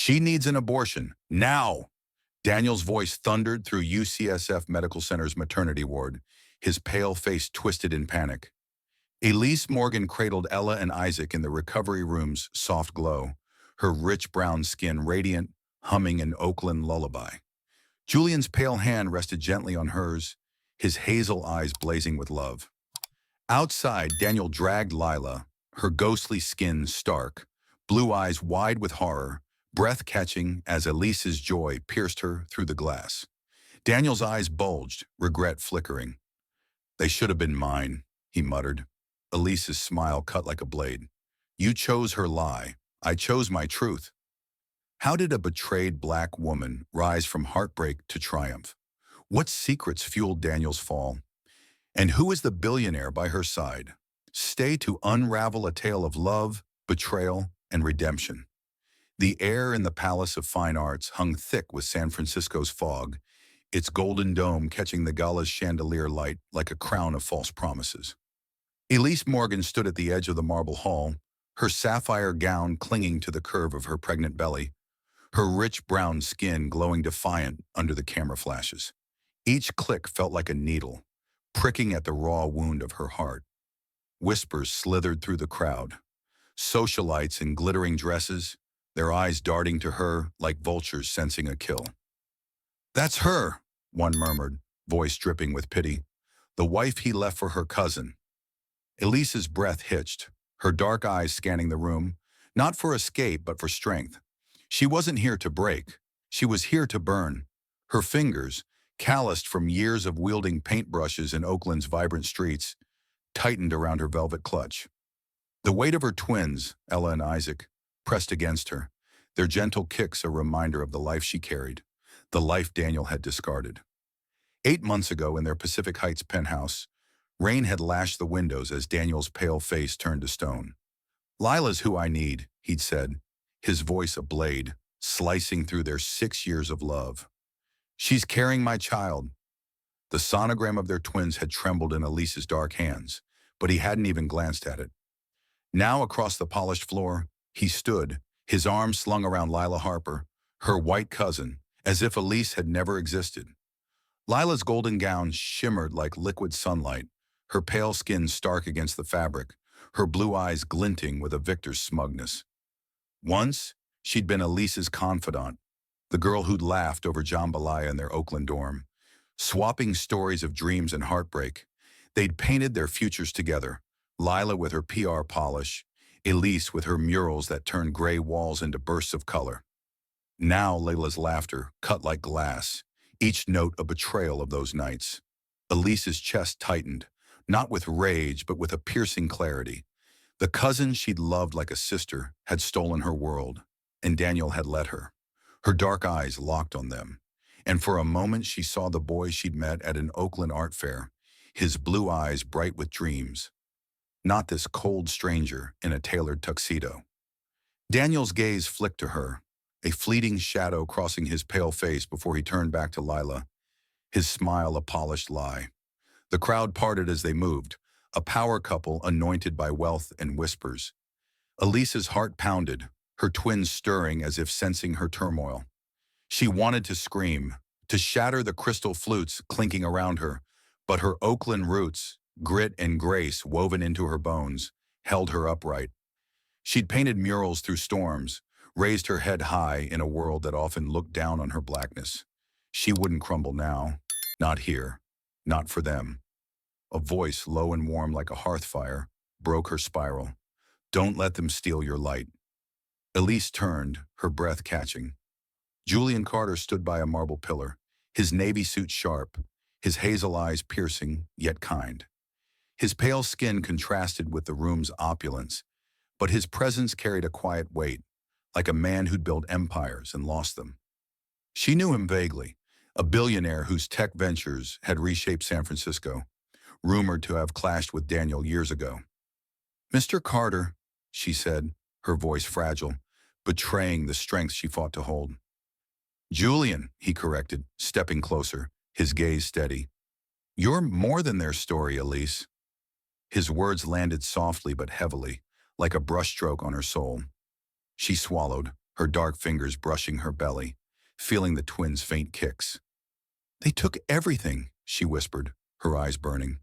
She needs an abortion, now. Daniel's voice thundered through UCSF Medical Center's maternity ward, his pale face twisted in panic. Elise Morgan cradled Ella and Isaac in the recovery room's soft glow, her rich brown skin radiant, humming an Oakland lullaby. Julian's pale hand rested gently on hers, his hazel eyes blazing with love. Outside, Daniel dragged Lila, her ghostly skin stark, blue eyes wide with horror, breath catching as Elise's joy pierced her through the glass. Daniel's eyes bulged, regret flickering. "They should have been mine," he muttered. Elise's smile cut like a blade. "You chose her lie. I chose my truth." How did a betrayed black woman rise from heartbreak to triumph? What secrets fueled Daniel's fall? And who is the billionaire by her side? Stay to unravel a tale of love, betrayal, and redemption. The air in the Palace of Fine Arts hung thick with San Francisco's fog, its golden dome catching the gala's chandelier light like a crown of false promises. Elise Morgan stood at the edge of the marble hall, her sapphire gown clinging to the curve of her pregnant belly, her rich brown skin glowing defiant under the camera flashes. Each click felt like a needle, pricking at the raw wound of her heart. Whispers slithered through the crowd. Socialites in glittering dresses, their eyes darting to her like vultures sensing a kill. "That's her," one murmured, voice dripping with pity. "The wife he left for her cousin." Elise's breath hitched, her dark eyes scanning the room, not for escape but for strength. She wasn't here to break. She was here to burn. Her fingers, calloused from years of wielding paintbrushes in Oakland's vibrant streets, tightened around her velvet clutch. The weight of her twins, Ella and Isaac, pressed against her, their gentle kicks a reminder of the life she carried, the life Daniel had discarded. 8 months ago in their Pacific Heights penthouse, rain had lashed the windows as Daniel's pale face turned to stone. "Lila's who I need," he'd said, his voice a blade, slicing through their 6 years of love. "She's carrying my child." The sonogram of their twins had trembled in Elise's dark hands, but he hadn't even glanced at it. Now across the polished floor, he stood, his arms slung around Lila Harper, her white cousin, as if Elise had never existed. Lila's golden gown shimmered like liquid sunlight, her pale skin stark against the fabric, her blue eyes glinting with a victor's smugness. Once, she'd been Elise's confidant, the girl who'd laughed over jambalaya in their Oakland dorm, swapping stories of dreams and heartbreak. They'd painted their futures together, Lila with her PR polish, Elise with her murals that turned gray walls into bursts of color. Now Layla's laughter cut like glass, each note a betrayal of those nights. Elise's chest tightened, not with rage but with a piercing clarity. The cousin she'd loved like a sister had stolen her world, and Daniel had let her. Her dark eyes locked on them, and for a moment she saw the boy she'd met at an Oakland art fair, his blue eyes bright with dreams. Not this cold stranger in a tailored tuxedo. Daniel's gaze flicked to her, a fleeting shadow crossing his pale face before he turned back to Lila, his smile a polished lie. The crowd parted as they moved, a power couple anointed by wealth and whispers. Elise's heart pounded, her twins stirring as if sensing her turmoil. She wanted to scream, to shatter the crystal flutes clinking around her, but her Oakland roots, grit and grace woven into her bones, held her upright. She'd painted murals through storms, raised her head high in a world that often looked down on her blackness. She wouldn't crumble now, not here, not for them. A voice, low and warm like a hearth fire, broke her spiral. "Don't let them steal your light." Elise turned, her breath catching. Julian Carter stood by a marble pillar, his navy suit sharp, his hazel eyes piercing, yet kind. His pale skin contrasted with the room's opulence, but his presence carried a quiet weight, like a man who'd built empires and lost them. She knew him vaguely, a billionaire whose tech ventures had reshaped San Francisco, rumored to have clashed with Daniel years ago. "Mr. Carter," she said, her voice fragile, betraying the strength she fought to hold. "Julian," he corrected, stepping closer, his gaze steady. "You're more than their story, Elise." His words landed softly but heavily, like a brushstroke on her soul. She swallowed, her dark fingers brushing her belly, feeling the twins' faint kicks. "They took everything," she whispered, her eyes burning.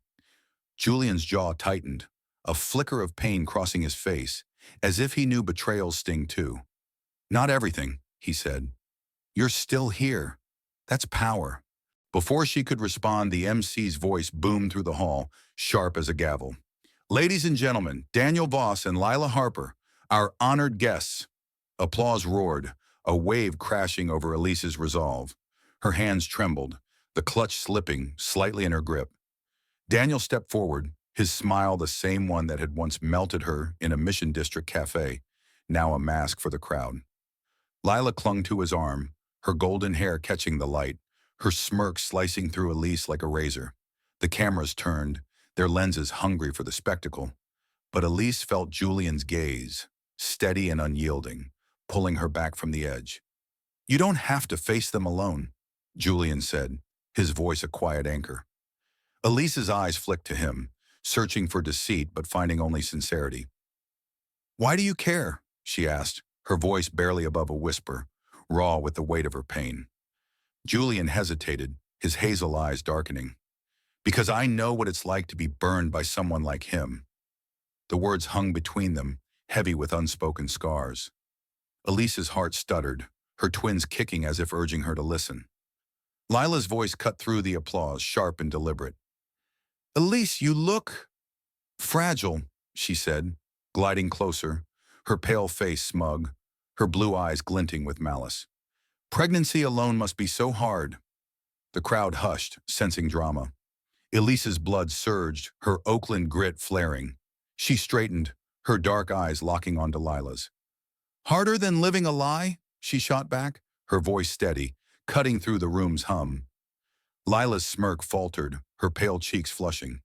Julian's jaw tightened, a flicker of pain crossing his face, as if he knew betrayal's sting too. "Not everything," he said. "You're still here. That's power." Before she could respond, the MC's voice boomed through the hall, sharp as a gavel. "Ladies and gentlemen, Daniel Voss and Lila Harper, our honored guests." Applause roared, a wave crashing over Elise's resolve. Her hands trembled, the clutch slipping slightly in her grip. Daniel stepped forward, his smile the same one that had once melted her in a Mission District cafe, now a mask for the crowd. Lila clung to his arm, her golden hair catching the light, her smirk slicing through Elise like a razor. The cameras turned, their lenses hungry for the spectacle. But Elise felt Julian's gaze, steady and unyielding, pulling her back from the edge. "You don't have to face them alone," Julian said, his voice a quiet anchor. Elise's eyes flicked to him, searching for deceit but finding only sincerity. "Why do you care?" she asked, her voice barely above a whisper, raw with the weight of her pain. Julian hesitated, his hazel eyes darkening. "Because I know what it's like to be burned by someone like him." The words hung between them, heavy with unspoken scars. Elise's heart stuttered, her twins kicking as if urging her to listen. Lila's voice cut through the applause, sharp and deliberate. "Elise, you look fragile," she said, gliding closer, her pale face smug, her blue eyes glinting with malice. "Pregnancy alone must be so hard." The crowd hushed, sensing drama. Elise's blood surged, her Oakland grit flaring. She straightened, her dark eyes locking onto Lila's. "Harder than living a lie?" she shot back, her voice steady, cutting through the room's hum. Lila's smirk faltered, her pale cheeks flushing.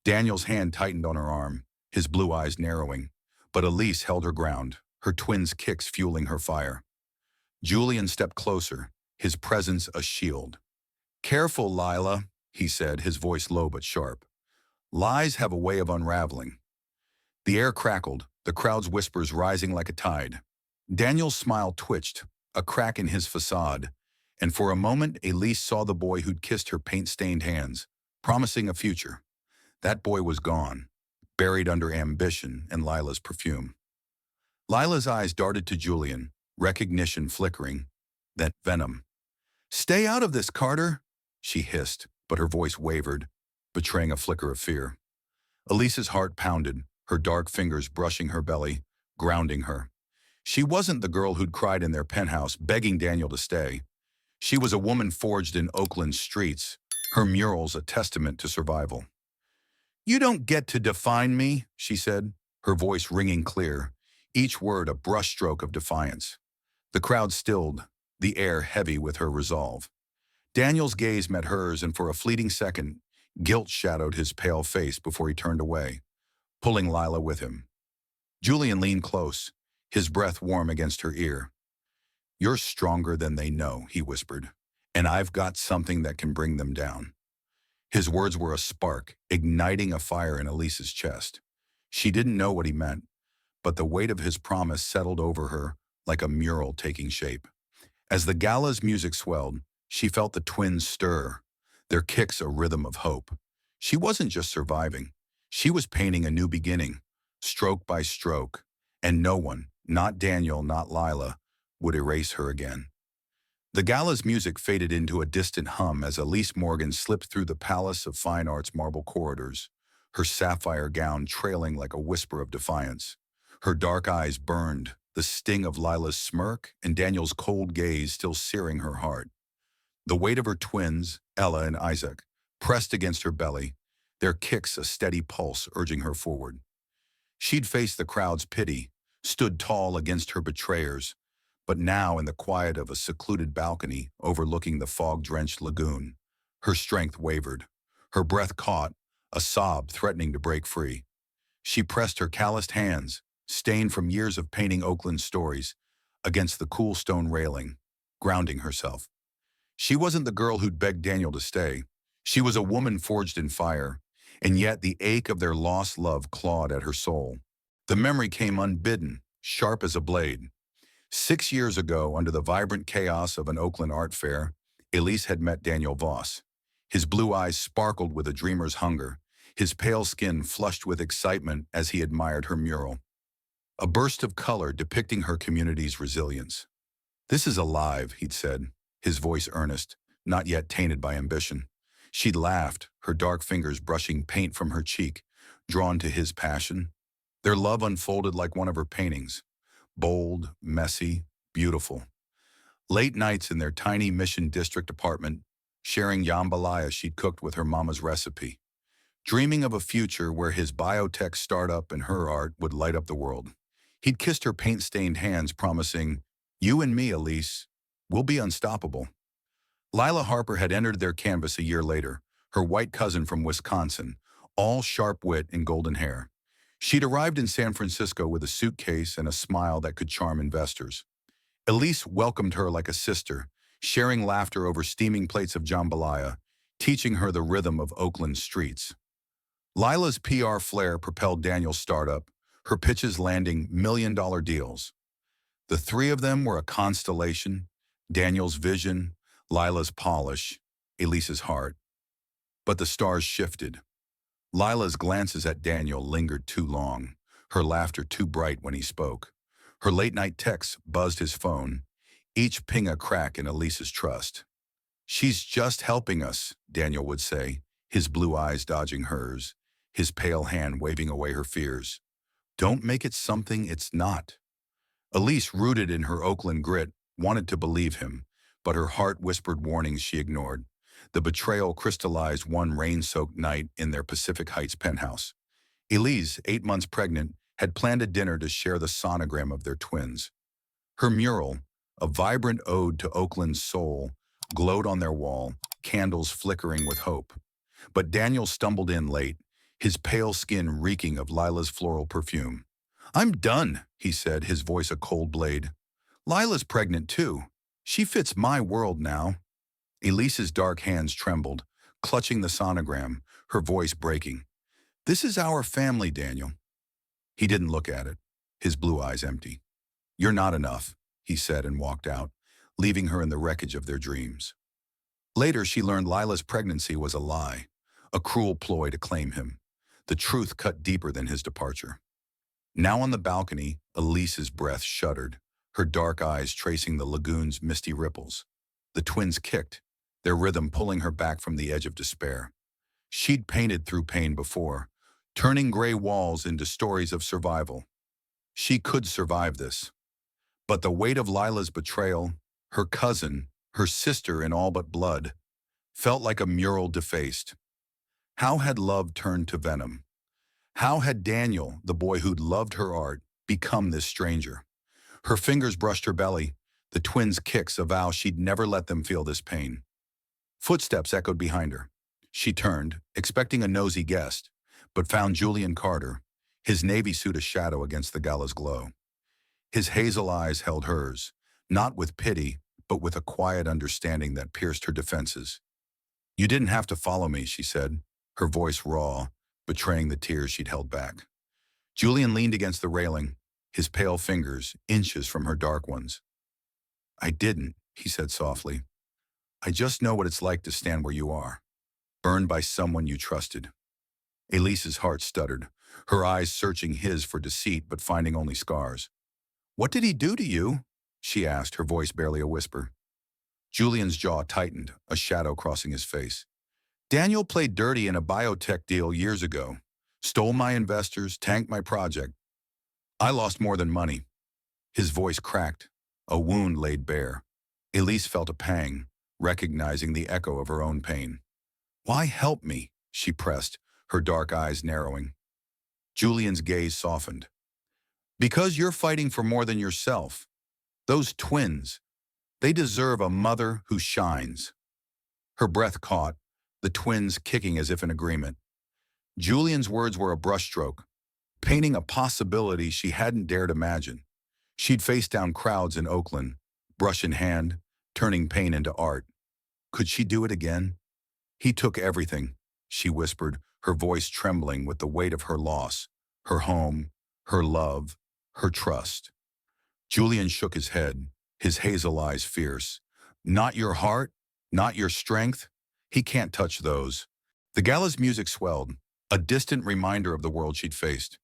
Daniel's hand tightened on her arm, his blue eyes narrowing. But Elise held her ground, her twins' kicks fueling her fire. Julian stepped closer, his presence a shield. "Careful, Lila," he said, his voice low but sharp. "Lies have a way of unraveling." The air crackled, the crowd's whispers rising like a tide. Daniel's smile twitched, a crack in his facade, and for a moment Elise saw the boy who'd kissed her paint-stained hands, promising a future. That boy was gone, buried under ambition and Lila's perfume. Lila's eyes darted to Julian, recognition flickering, then venom. "Stay out of this, Carter," she hissed, but her voice wavered, betraying a flicker of fear. Elise's heart pounded, her dark fingers brushing her belly, grounding her. She wasn't the girl who'd cried in their penthouse, begging Daniel to stay. She was a woman forged in Oakland's streets, her murals a testament to survival. "You don't get to define me," she said, her voice ringing clear, each word a brushstroke of defiance. The crowd stilled, the air heavy with her resolve. Daniel's gaze met hers, and for a fleeting second, guilt shadowed his pale face before he turned away, pulling Lila with him. Julian leaned close, his breath warm against her ear. "You're stronger than they know," he whispered, "and I've got something that can bring them down." His words were a spark, igniting a fire in Elise's chest. She didn't know what he meant, but the weight of his promise settled over her like a mural taking shape. As the gala's music swelled, she felt the twins stir, their kicks a rhythm of hope. She wasn't just surviving. She was painting a new beginning, stroke by stroke, and no one, not Daniel, not Lila, would erase her again. The gala's music faded into a distant hum as Elise Morgan slipped through the Palace of Fine Arts marble corridors, her sapphire gown trailing like a whisper of defiance. Her dark eyes burned, the sting of Lila's smirk and Daniel's cold gaze still searing her heart. The weight of her twins, Ella and Isaac, pressed against her belly, their kicks a steady pulse urging her forward. She'd faced the crowd's pity, stood tall against her betrayers, but now in the quiet of a secluded balcony overlooking the fog-drenched lagoon, her strength wavered, her breath caught, a sob threatening to break free. She pressed her calloused hands, stained from years of painting Oakland stories, against the cool stone railing, grounding herself. She wasn't the girl who'd begged Daniel to stay. She was a woman forged in fire, and yet the ache of their lost love clawed at her soul. The memory came unbidden, sharp as a blade. 6 years ago, under the vibrant chaos of an Oakland art fair, Elise had met Daniel Voss. His blue eyes sparkled with a dreamer's hunger, his pale skin flushed with excitement as he admired her mural, a burst of color depicting her community's resilience. "This is alive," he'd said, his voice earnest, not yet tainted by ambition. She'd laughed, her dark fingers brushing paint from her cheek, drawn to his passion. Their love unfolded like one of her paintings, bold, messy, beautiful. Late nights in their tiny Mission District apartment, sharing jambalaya she'd cooked with her mama's recipe, dreaming of a future where his biotech startup and her art would light up the world. He'd kissed her paint-stained hands, promising, "You and me, Elise, we'll be unstoppable." Lila Harper had entered their canvas a year later, her white cousin from Wisconsin, all sharp wit and golden hair. She'd arrived in San Francisco with a suitcase and a smile that could charm investors. Elise welcomed her like a sister, sharing laughter over steaming plates of jambalaya, teaching her the rhythm of Oakland's streets. Lila's PR flair propelled Daniel's startup, her pitches landing million-dollar deals. The three of them were a constellation: Daniel's vision, Lila's polish, Elise's heart. But the stars shifted. Lila's glances at Daniel lingered too long, her laughter too bright when he spoke. Her late-night texts buzzed his phone, each ping a crack in Elise's trust. "She's just helping us," Daniel would say, his blue eyes dodging hers, his pale hand waving away her fears. "Don't make it something it's not." Elise, rooted in her Oakland grit, wanted to believe him, but her heart whispered warnings she ignored. The betrayal crystallized one rain-soaked night in their Pacific Heights penthouse. Elise, 8 months pregnant, had planned a dinner to share the sonogram of their twins. Her mural, a vibrant ode to Oakland's soul, glowed on their wall, candles flickering with hope. But Daniel stumbled in late, his pale skin reeking of Lila's floral perfume. "I'm done," he said, his voice a cold blade. "Lila's pregnant too. She fits my world now." Elise's dark hands trembled, clutching the sonogram, her voice breaking. "This is our family, Daniel." He didn't look at it, his blue eyes empty. "You're not enough," he said and walked out, leaving her in the wreckage of their dreams. Later, she learned Lila's pregnancy was a lie, a cruel ploy to claim him. The truth cut deeper than his departure. Now on the balcony, Elise's breath shuddered, her dark eyes tracing the lagoon's misty ripples. The twins kicked, their rhythm pulling her back from the edge of despair. She'd painted through pain before, turning gray walls into stories of survival. She could survive this. But the weight of Lila's betrayal, her cousin, her sister in all but blood, felt like a mural defaced. How had love turned to venom? How had Daniel, the boy who'd loved her art, become this stranger? Her fingers brushed her belly, the twins' kicks a vow she'd never let them feel this pain. Footsteps echoed behind her. She turned, expecting a nosy guest, but found Julian Carter, his navy suit a shadow against the gala's glow. His hazel eyes held hers, not with pity, but with a quiet understanding that pierced her defenses. "You didn't have to follow me," she said, her voice raw, betraying the tears she'd held back. Julian leaned against the railing, his pale fingers inches from her dark ones. "I didn't," he said softly. "I just know what it's like to stand where you are, burned by someone you trusted." Elise's heart stuttered, her eyes searching his for deceit but finding only scars. "What did he do to you?" she asked, her voice barely a whisper. Julian's jaw tightened, a shadow crossing his face. "Daniel played dirty in a biotech deal years ago. Stole my investors, tanked my project. I lost more than money." His voice cracked, a wound laid bare. Elise felt a pang, recognizing the echo of her own pain. "Why help me?" she pressed, her dark eyes narrowing. Julian's gaze softened. "Because you're fighting for more than yourself. Those twins, they deserve a mother who shines." Her breath caught, the twins kicking as if in agreement. Julian's words were a brushstroke, painting a possibility she hadn't dared imagine. She'd faced down crowds in Oakland, brush in hand, turning pain into art. Could she do it again? "He took everything," she whispered, her voice trembling with the weight of her loss, her home, her love, her trust. Julian shook his head, his hazel eyes fierce. Not your heart, not your strength. He can't touch those. The gala's music swelled, a distant reminder of the world she'd faced.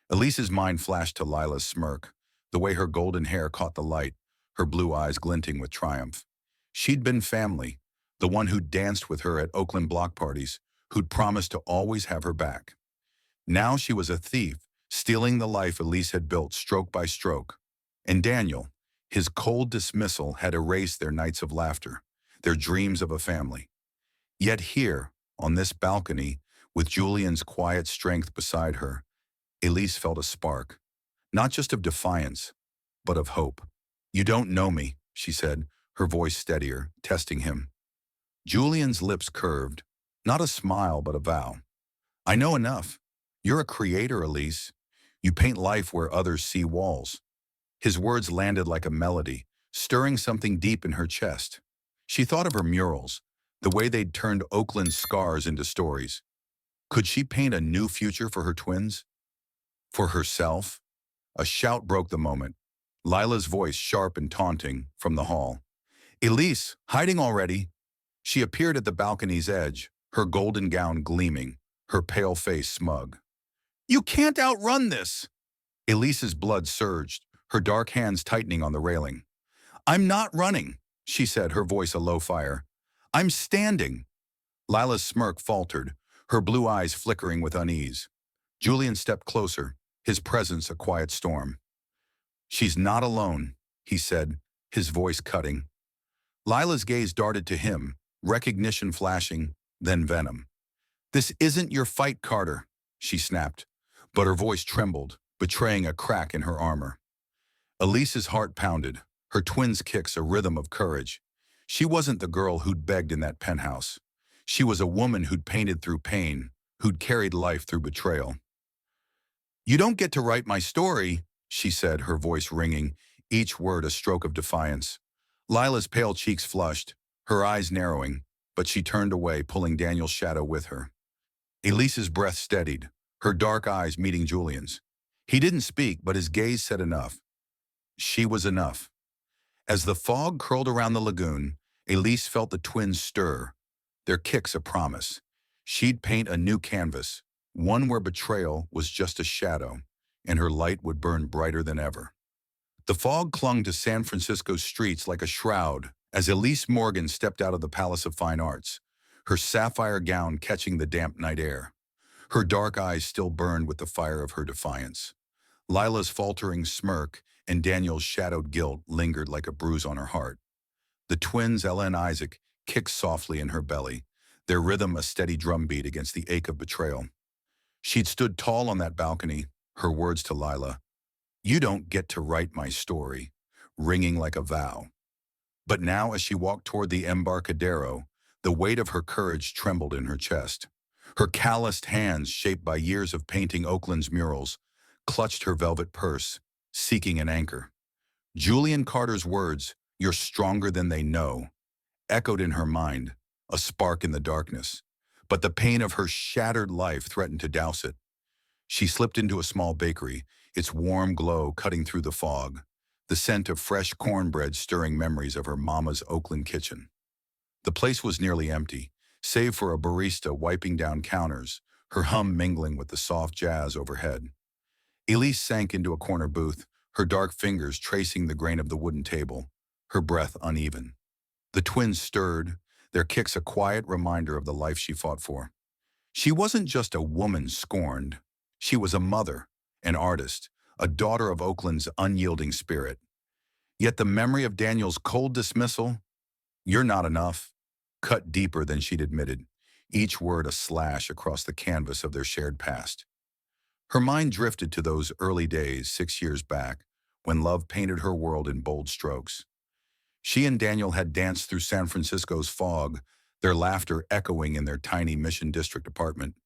Elise's mind flashed to Lila's smirk, the way her golden hair caught the light, her blue eyes glinting with triumph. She'd been family, the one who'd danced with her at Oakland block parties, who'd promised to always have her back. Now she was a thief, stealing the life Elise had built stroke by stroke. And Daniel, his cold dismissal had erased their nights of laughter, their dreams of a family. Yet here, on this balcony, with Julian's quiet strength beside her, Elise felt a spark, not just of defiance, but of hope. "You don't know me," she said, her voice steadier, testing him. Julian's lips curved, not a smile but a vow. "I know enough. You're a creator, Elise. You paint life where others see walls." His words landed like a melody, stirring something deep in her chest. She thought of her murals, the way they'd turned Oakland's scars into stories. Could she paint a new future for her twins? For herself? A shout broke the moment, Lila's voice sharp and taunting from the hall. "Elise, hiding already?" She appeared at the balcony's edge, her golden gown gleaming, her pale face smug. "You can't outrun this!" Elise's blood surged, her dark hands tightening on the railing. "I'm not running," she said, her voice a low fire. "I'm standing." Lila's smirk faltered, her blue eyes flickering with unease. Julian stepped closer, his presence a quiet storm. "She's not alone," he said, his voice cutting. Lila's gaze darted to him, recognition flashing, then venom. "This isn't your fight, Carter," she snapped, but her voice trembled, betraying a crack in her armor. Elise's heart pounded, her twins' kicks a rhythm of courage. She wasn't the girl who'd begged in that penthouse. She was a woman who'd painted through pain, who'd carried life through betrayal. "You don't get to write my story," she said, her voice ringing, each word a stroke of defiance. Lila's pale cheeks flushed, her eyes narrowing, but she turned away, pulling Daniel's shadow with her. Elise's breath steadied, her dark eyes meeting Julian's. He didn't speak, but his gaze said enough. She was enough. As the fog curled around the lagoon, Elise felt the twins stir, their kicks a promise. She'd paint a new canvas, one where betrayal was just a shadow, and her light would burn brighter than ever. The fog clung to San Francisco's streets like a shroud as Elise Morgan stepped out of the Palace of Fine Arts, her sapphire gown catching the damp night air. Her dark eyes still burned with the fire of her defiance. Lila's faltering smirk and Daniel's shadowed guilt lingered like a bruise on her heart. The twins, Ella and Isaac, kicked softly in her belly, their rhythm a steady drumbeat against the ache of betrayal. She'd stood tall on that balcony, her words to Lila, "You don't get to write my story," ringing like a vow. But now, as she walked toward the Embarcadero, the weight of her courage trembled in her chest. Her calloused hands, shaped by years of painting Oakland's murals, clutched her velvet purse, seeking an anchor. Julian Carter's words, "You're stronger than they know," echoed in her mind, a spark in the darkness. But the pain of her shattered life threatened to douse it. She slipped into a small bakery, its warm glow cutting through the fog, the scent of fresh cornbread stirring memories of her mama's Oakland kitchen. The place was nearly empty, save for a barista wiping down counters, her hum mingling with the soft jazz overhead. Elise sank into a corner booth, her dark fingers tracing the grain of the wooden table, her breath uneven. The twins stirred, their kicks a quiet reminder of the life she fought for. She wasn't just a woman scorned. She was a mother, an artist, a daughter of Oakland's unyielding spirit. Yet the memory of Daniel's cold dismissal, "You're not enough," cut deeper than she'd admitted, each word a slash across the canvas of their shared past. Her mind drifted to those early days 6 years back, when love painted her world in bold strokes. She and Daniel had danced through San Francisco's fog, their laughter echoing in their tiny Mission District apartment.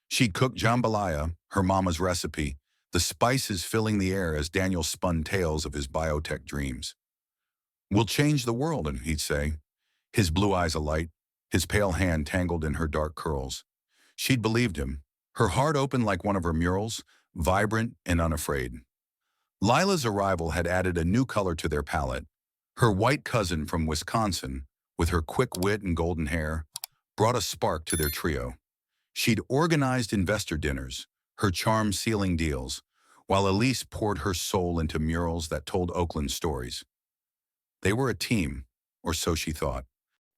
She'd cooked jambalaya, her mama's recipe, the spices filling the air as Daniel spun tales of his biotech dreams. "We'll change the world," and he'd say, his blue eyes alight, his pale hand tangled in her dark curls. She'd believed him, her heart open like one of her murals, vibrant and unafraid. Lila's arrival had added a new color to their palette. Her white cousin from Wisconsin, with her quick wit and golden hair, brought a spark to their trio. She'd organized investor dinners, her charm sealing deals, while Elise poured her soul into murals that told Oakland stories. They were a team, or so she thought.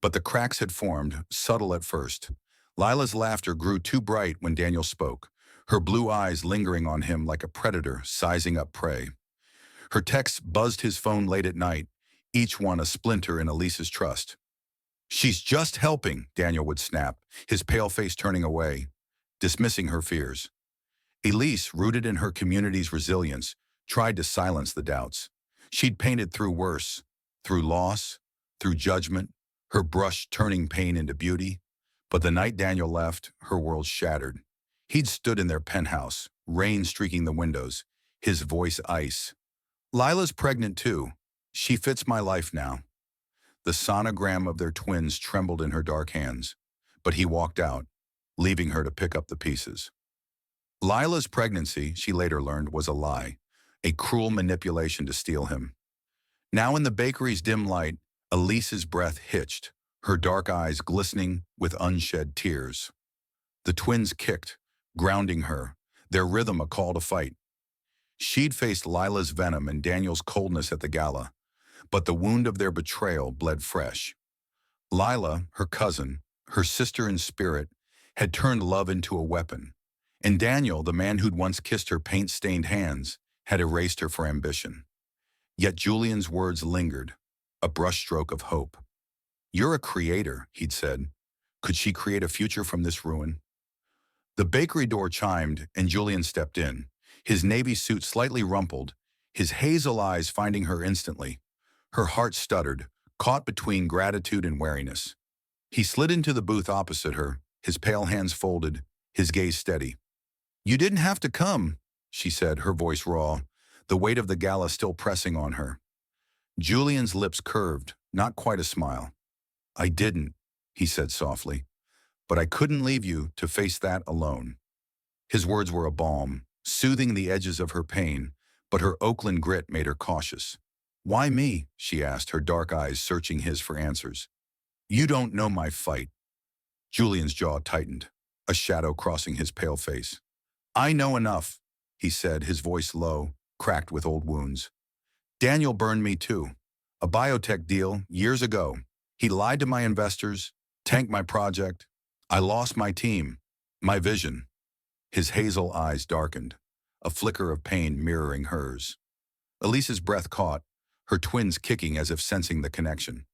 But the cracks had formed, subtle at first. Lila's laughter grew too bright when Daniel spoke, her blue eyes lingering on him like a predator sizing up prey. Her texts buzzed his phone late at night, each one a splinter in Elise's trust. "She's just helping," Daniel would snap, his pale face turning away, dismissing her fears. Elise, rooted in her community's resilience, tried to silence the doubts. She'd painted through worse, through loss, through judgment, her brush turning pain into beauty. But the night Daniel left, her world shattered. He'd stood in their penthouse, rain streaking the windows, his voice ice. "Lila's pregnant too. She fits my life now." The sonogram of their twins trembled in her dark hands, but he walked out, leaving her to pick up the pieces. Lila's pregnancy, she later learned, was a lie, a cruel manipulation to steal him. Now in the bakery's dim light, Elise's breath hitched, her dark eyes glistening with unshed tears. The twins kicked, grounding her, their rhythm a call to fight. She'd faced Lila's venom and Daniel's coldness at the gala, but the wound of their betrayal bled fresh. Lila, her cousin, her sister in spirit, had turned love into a weapon, and Daniel, the man who'd once kissed her paint-stained hands, had erased her for ambition. Yet Julian's words lingered, a brushstroke of hope. "You're a creator," he'd said. "Could she create a future from this ruin?" The bakery door chimed, and Julian stepped in, his navy suit slightly rumpled, his hazel eyes finding her instantly. Her heart stuttered, caught between gratitude and wariness. He slid into the booth opposite her, his pale hands folded, his gaze steady. "You didn't have to come," she said, her voice raw, the weight of the gala still pressing on her. Julian's lips curved, not quite a smile. "I didn't," he said softly, "but I couldn't leave you to face that alone." His words were a balm, soothing the edges of her pain, but her Oakland grit made her cautious. "Why me?" she asked, her dark eyes searching his for answers. "You don't know my fight." Julian's jaw tightened, a shadow crossing his pale face. "I know enough," he said, his voice low, cracked with old wounds. "Daniel burned me too. A biotech deal, years ago. He lied to my investors, tanked my project. I lost my team, my vision." His hazel eyes darkened, a flicker of pain mirroring hers. Elise's breath caught, her twins kicking as if sensing the connection.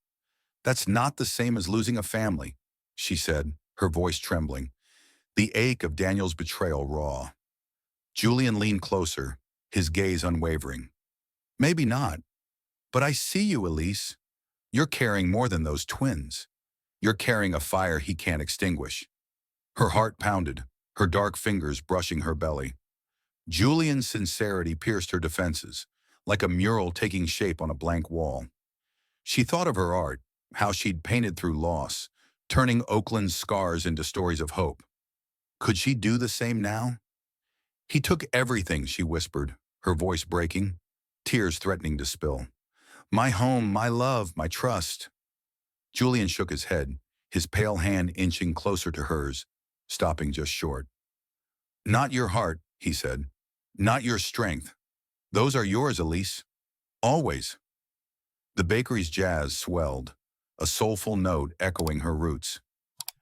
"That's not the same as losing a family," she said, her voice trembling, the ache of Daniel's betrayal raw. Julian leaned closer, his gaze unwavering. "Maybe not. But I see you, Elise. You're carrying more than those twins. You're carrying a fire he can't extinguish." Her heart pounded, her dark fingers brushing her belly. Julian's sincerity pierced her defenses, like a mural taking shape on a blank wall. She thought of her art, how she'd painted through loss, turning Oakland's scars into stories of hope. Could she do the same now? "He took everything," she whispered, her voice breaking, tears threatening to spill. "My home, my love, my trust." Julian shook his head, his pale hand inching closer to hers, stopping just short. "Not your heart," he said. "Not your strength. Those are yours, Elise. Always." The bakery's jazz swelled, a soulful note echoing her roots.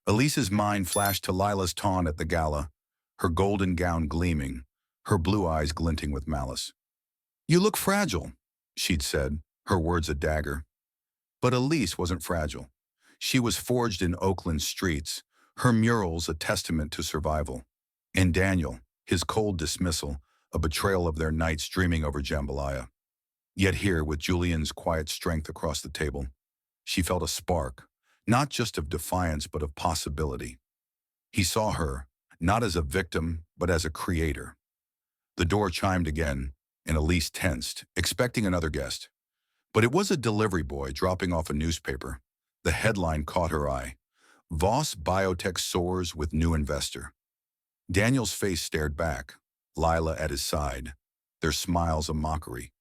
Elise's mind flashed to Lila's taunt at the gala, her golden gown gleaming, her blue eyes glinting with malice. "You look fragile," she'd said, her words a dagger. But Elise wasn't fragile. She was forged in Oakland's streets, her murals a testament to survival. And Daniel, his cold dismissal, a betrayal of their nights dreaming over jambalaya. Yet here, with Julian's quiet strength across the table, she felt a spark, not just of defiance but of possibility. He saw her, not as a victim, but as a creator. The door chimed again, and Elise tensed, expecting another guest. But it was a delivery boy dropping off a newspaper. The headline caught her eye. "Voss Biotech soars with new investor." Daniel's face stared back, Lila at his side. their smiles a mockery.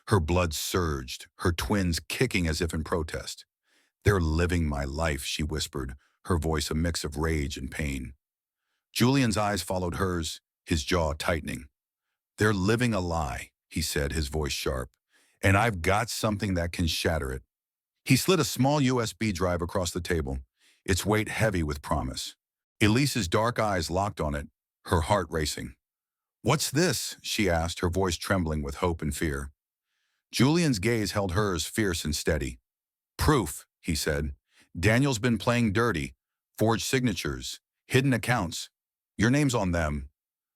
Her blood surged, her twins kicking as if in protest. "They're living my life," she whispered, her voice a mix of rage and pain. Julian's eyes followed hers, his jaw tightening. "They're living a lie," he said, his voice sharp, "and I've got something that can shatter it." He slid a small USB drive across the table, its weight heavy with promise. Elise's dark eyes locked on it, her heart racing. "What's this?" she asked, her voice trembling with hope and fear. Julian's gaze held hers fierce and steady. "Proof," he said. "Daniel's been playing dirty. Forged signatures, hidden accounts. Your name's on them."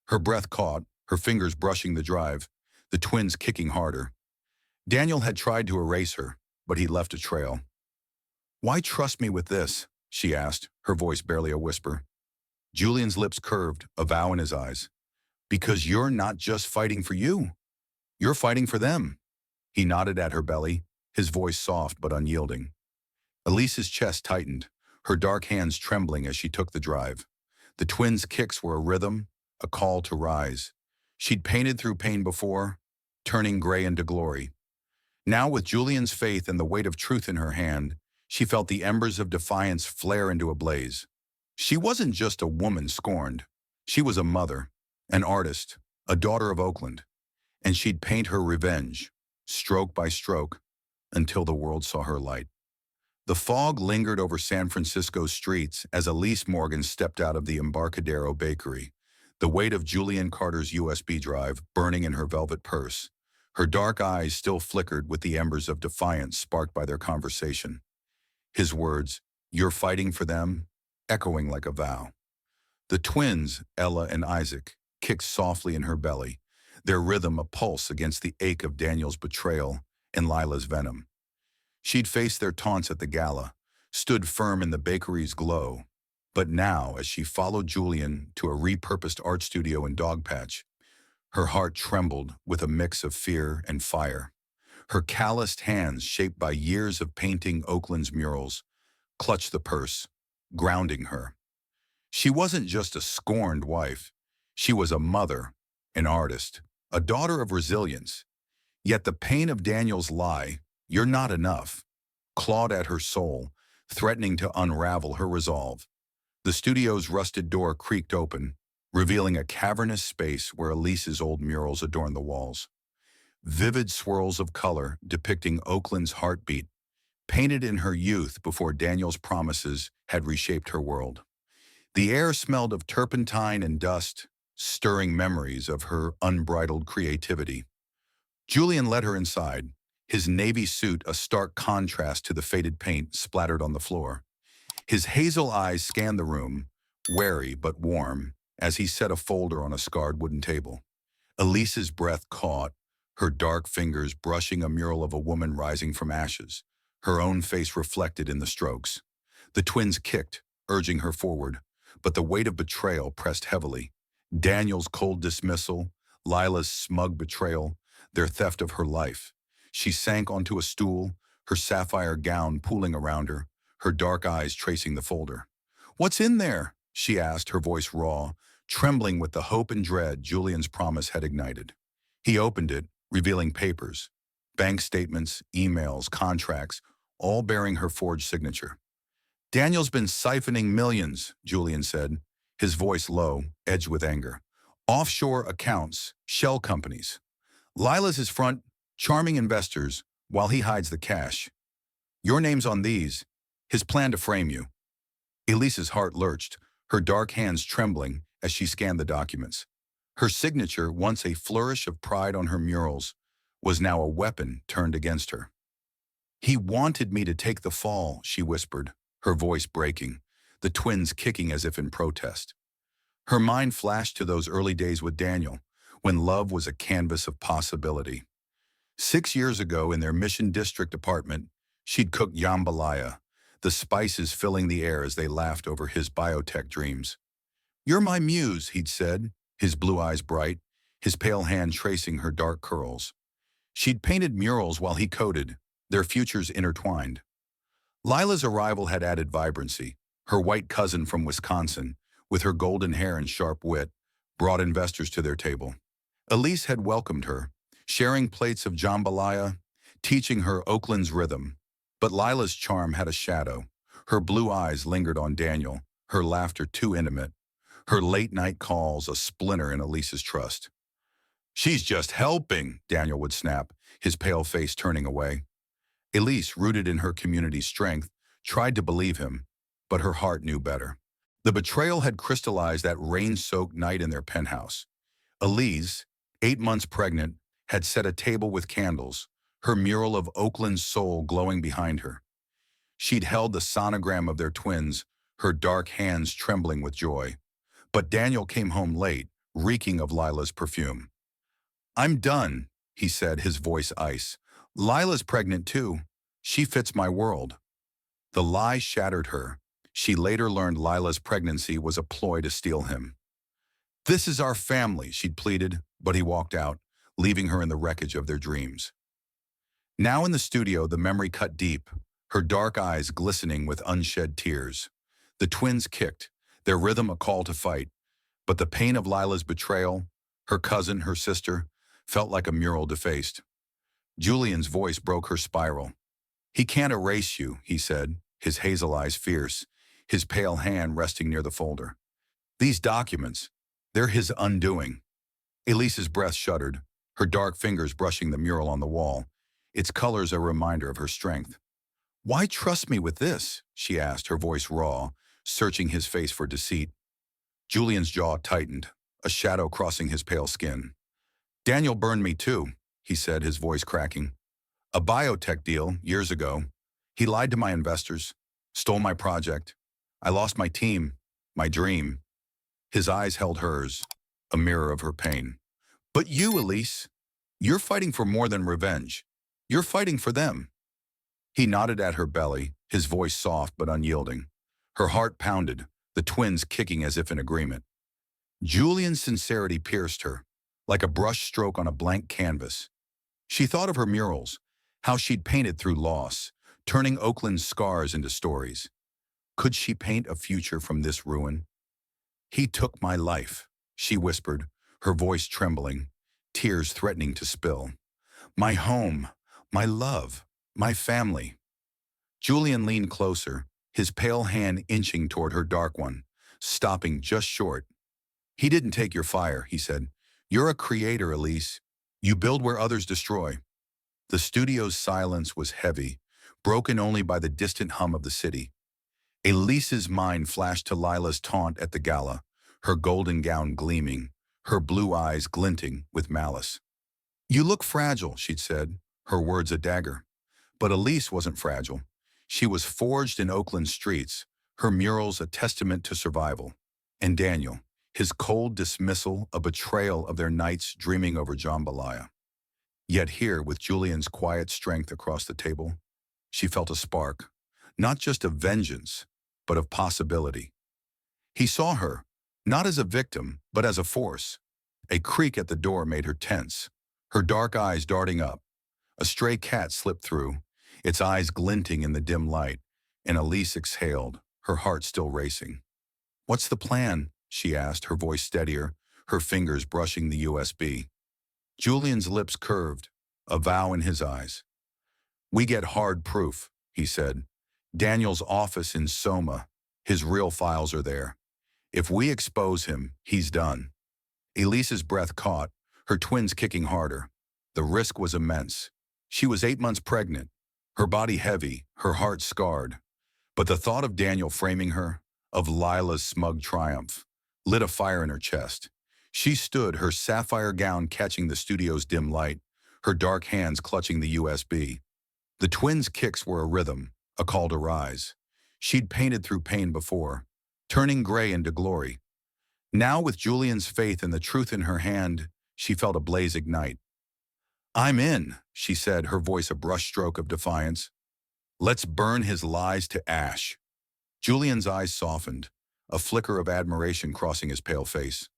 Her breath caught, her fingers brushing the drive, the twins kicking harder. Daniel had tried to erase her, but he left a trail. "Why trust me with this?" she asked, her voice barely a whisper. Julian's lips curved, a vow in his eyes. "Because you're not just fighting for you. You're fighting for them." He nodded at her belly, his voice soft but unyielding. Elise's chest tightened, her dark hands trembling as she took the drive. The twins' kicks were a rhythm, a call to rise. She'd painted through pain before, turning gray into glory. Now, with Julian's faith and the weight of truth in her hand, she felt the embers of defiance flare into a blaze. She wasn't just a woman scorned. She was a mother, an artist, a daughter of Oakland. And she'd paint her revenge, stroke by stroke, until the world saw her light. The fog lingered over San Francisco's streets as Elise Morgan stepped out of the Embarcadero bakery, the weight of Julian Carter's USB drive burning in her velvet purse. Her dark eyes still flickered with the embers of defiance sparked by their conversation. His words, "You're fighting for them," echoing like a vow. The twins, Ella and Isaac, kicked softly in her belly, their rhythm a pulse against the ache of Daniel's betrayal and Lila's venom. She'd faced their taunts at the gala, stood firm in the bakery's glow, but now, as she followed Julian to a repurposed art studio in Dogpatch, her heart trembled with a mix of fear and fire. Her calloused hands, shaped by years of painting Oakland's murals, clutched the purse, grounding her. She wasn't just a scorned wife. She was a mother, an artist, a daughter of resilience. Yet the pain of Daniel's lie, "You're not enough," clawed at her soul, threatening to unravel her resolve. The studio's rusted door creaked open, revealing a cavernous space where Elise's old murals adorned the walls. Vivid swirls of color depicting Oakland's heartbeat, painted in her youth before Daniel's promises had reshaped her world. The air smelled of turpentine and dust, stirring memories of her unbridled creativity. Julian led her inside, his navy suit a stark contrast to the faded paint splattered on the floor. His hazel eyes scanned the room, wary but warm, as he set a folder on a scarred wooden table. Elise's breath caught, her dark fingers brushing a mural of a woman rising from ashes, her own face reflected in the strokes. The twins kicked, urging her forward, but the weight of betrayal pressed heavily. Daniel's cold dismissal, Lila's smug betrayal, their theft of her life. She sank onto a stool, her sapphire gown pooling around her, her dark eyes tracing the folder. "What's in there?" she asked, her voice raw, trembling with the hope and dread Julian's promise had ignited. He opened it, revealing papers, bank statements, emails, contracts, all bearing her forged signature. "Daniel's been siphoning millions," Julian said, his voice low, edged with anger. "Offshore accounts, shell companies. Lila's his front, charming investors, while he hides the cash. Your name's on these, his plan to frame you." Elise's heart lurched, her dark hands trembling as she scanned the documents. Her signature, once a flourish of pride on her murals, was now a weapon turned against her. "He wanted me to take the fall," she whispered, her voice breaking, the twins kicking as if in protest. Her mind flashed to those early days with Daniel, when love was a canvas of possibility. 6 years ago, in their Mission District apartment, she'd cooked jambalaya, the spices filling the air as they laughed over his biotech dreams. "You're my muse," he'd said, his blue eyes bright, his pale hand tracing her dark curls. She'd painted murals while he coded, their futures intertwined. Lila's arrival had added vibrancy. Her white cousin from Wisconsin, with her golden hair and sharp wit, brought investors to their table. Elise had welcomed her, sharing plates of jambalaya, teaching her Oakland's rhythm. But Lila's charm had a shadow. Her blue eyes lingered on Daniel, her laughter too intimate, her late-night calls a splinter in Elise's trust. "She's just helping," Daniel would snap, his pale face turning away. Elise, rooted in her community's strength, tried to believe him, but her heart knew better. The betrayal had crystallized that rain-soaked night in their penthouse. Elise, 8 months pregnant, had set a table with candles, her mural of Oakland's soul glowing behind her. She'd held the sonogram of their twins, her dark hands trembling with joy. But Daniel came home late, reeking of Lila's perfume. "I'm done," he said, his voice ice. "Lila's pregnant too. She fits my world." The lie shattered her. She later learned Lila's pregnancy was a ploy to steal him. "This is our family," she'd pleaded, but he walked out, leaving her in the wreckage of their dreams. Now in the studio, the memory cut deep, her dark eyes glistening with unshed tears. The twins kicked, their rhythm a call to fight, but the pain of Lila's betrayal, her cousin, her sister, felt like a mural defaced. Julian's voice broke her spiral. "He can't erase you," he said, his hazel eyes fierce, his pale hand resting near the folder. "These documents, they're his undoing." Elise's breath shuddered, her dark fingers brushing the mural on the wall, its colors a reminder of her strength. "Why trust me with this?" she asked, her voice raw, searching his face for deceit. Julian's jaw tightened, a shadow crossing his pale skin. "Daniel burned me too," he said, his voice cracking. "A biotech deal, years ago. He lied to my investors, stole my project. I lost my team, my dream." His eyes held hers, a mirror of her pain. "But you, Elise, you're fighting for more than revenge. You're fighting for them." He nodded at her belly, his voice soft but unyielding. Her heart pounded, the twins kicking as if in agreement. Julian's sincerity pierced her, like a brush stroke on a blank canvas. She thought of her murals, how she'd painted through loss, turning Oakland's scars into stories. Could she paint a future from this ruin? "He took my life," she whispered, her voice trembling, tears threatening to spill. "My home, my love, my family." Julian leaned closer, his pale hand inching toward her dark one, stopping just short. "He didn't take your fire," he said. "You're a creator, Elise. You build where others destroy." The studio's silence was heavy, broken only by the distant hum of the city. Elise's mind flashed to Lila's taunt at the gala, her golden gown gleaming, her blue eyes glinting with malice. "You look fragile," she'd said, her words a dagger. But Elise wasn't fragile. She was forged in Oakland streets, her murals a testament to survival. And Daniel, his cold dismissal a betrayal of their nights dreaming over jambalaya. Yet here, with Julian's quiet strength across the table, she felt a spark, not just of vengeance, but of possibility. He saw her, not as a victim, but as a force. A creak at the door made her tense, her dark eyes darting up. A stray cat slipped through, its eyes glinting in the dim light, and Elise exhaled, her heart still racing. "What's the plan?" she asked, her voice steadier, her fingers brushing the USB. Julian's lips curved, a vow in his eyes. "We get hard proof," he said. "Daniel's office in Soma, his real files are there. If we expose him, he's done." Elise's breath caught, her twins kicking harder. The risk was immense. She was 8 months pregnant, her body heavy, her heart scarred. But the thought of Daniel framing her, of Lila's smug triumph, lit a fire in her chest. She stood, her sapphire gown catching the studio's dim light, her dark hands clutching the USB. The twins' kicks were a rhythm, a call to rise. She'd painted through pain before, turning gray into glory. Now, with Julian's faith and the truth in her hand, she felt a blaze ignite. "I'm in," she said, her voice a brushstroke of defiance. "Let's burn his lies to ash." Julian's eyes softened, a flicker of admiration crossing his pale face.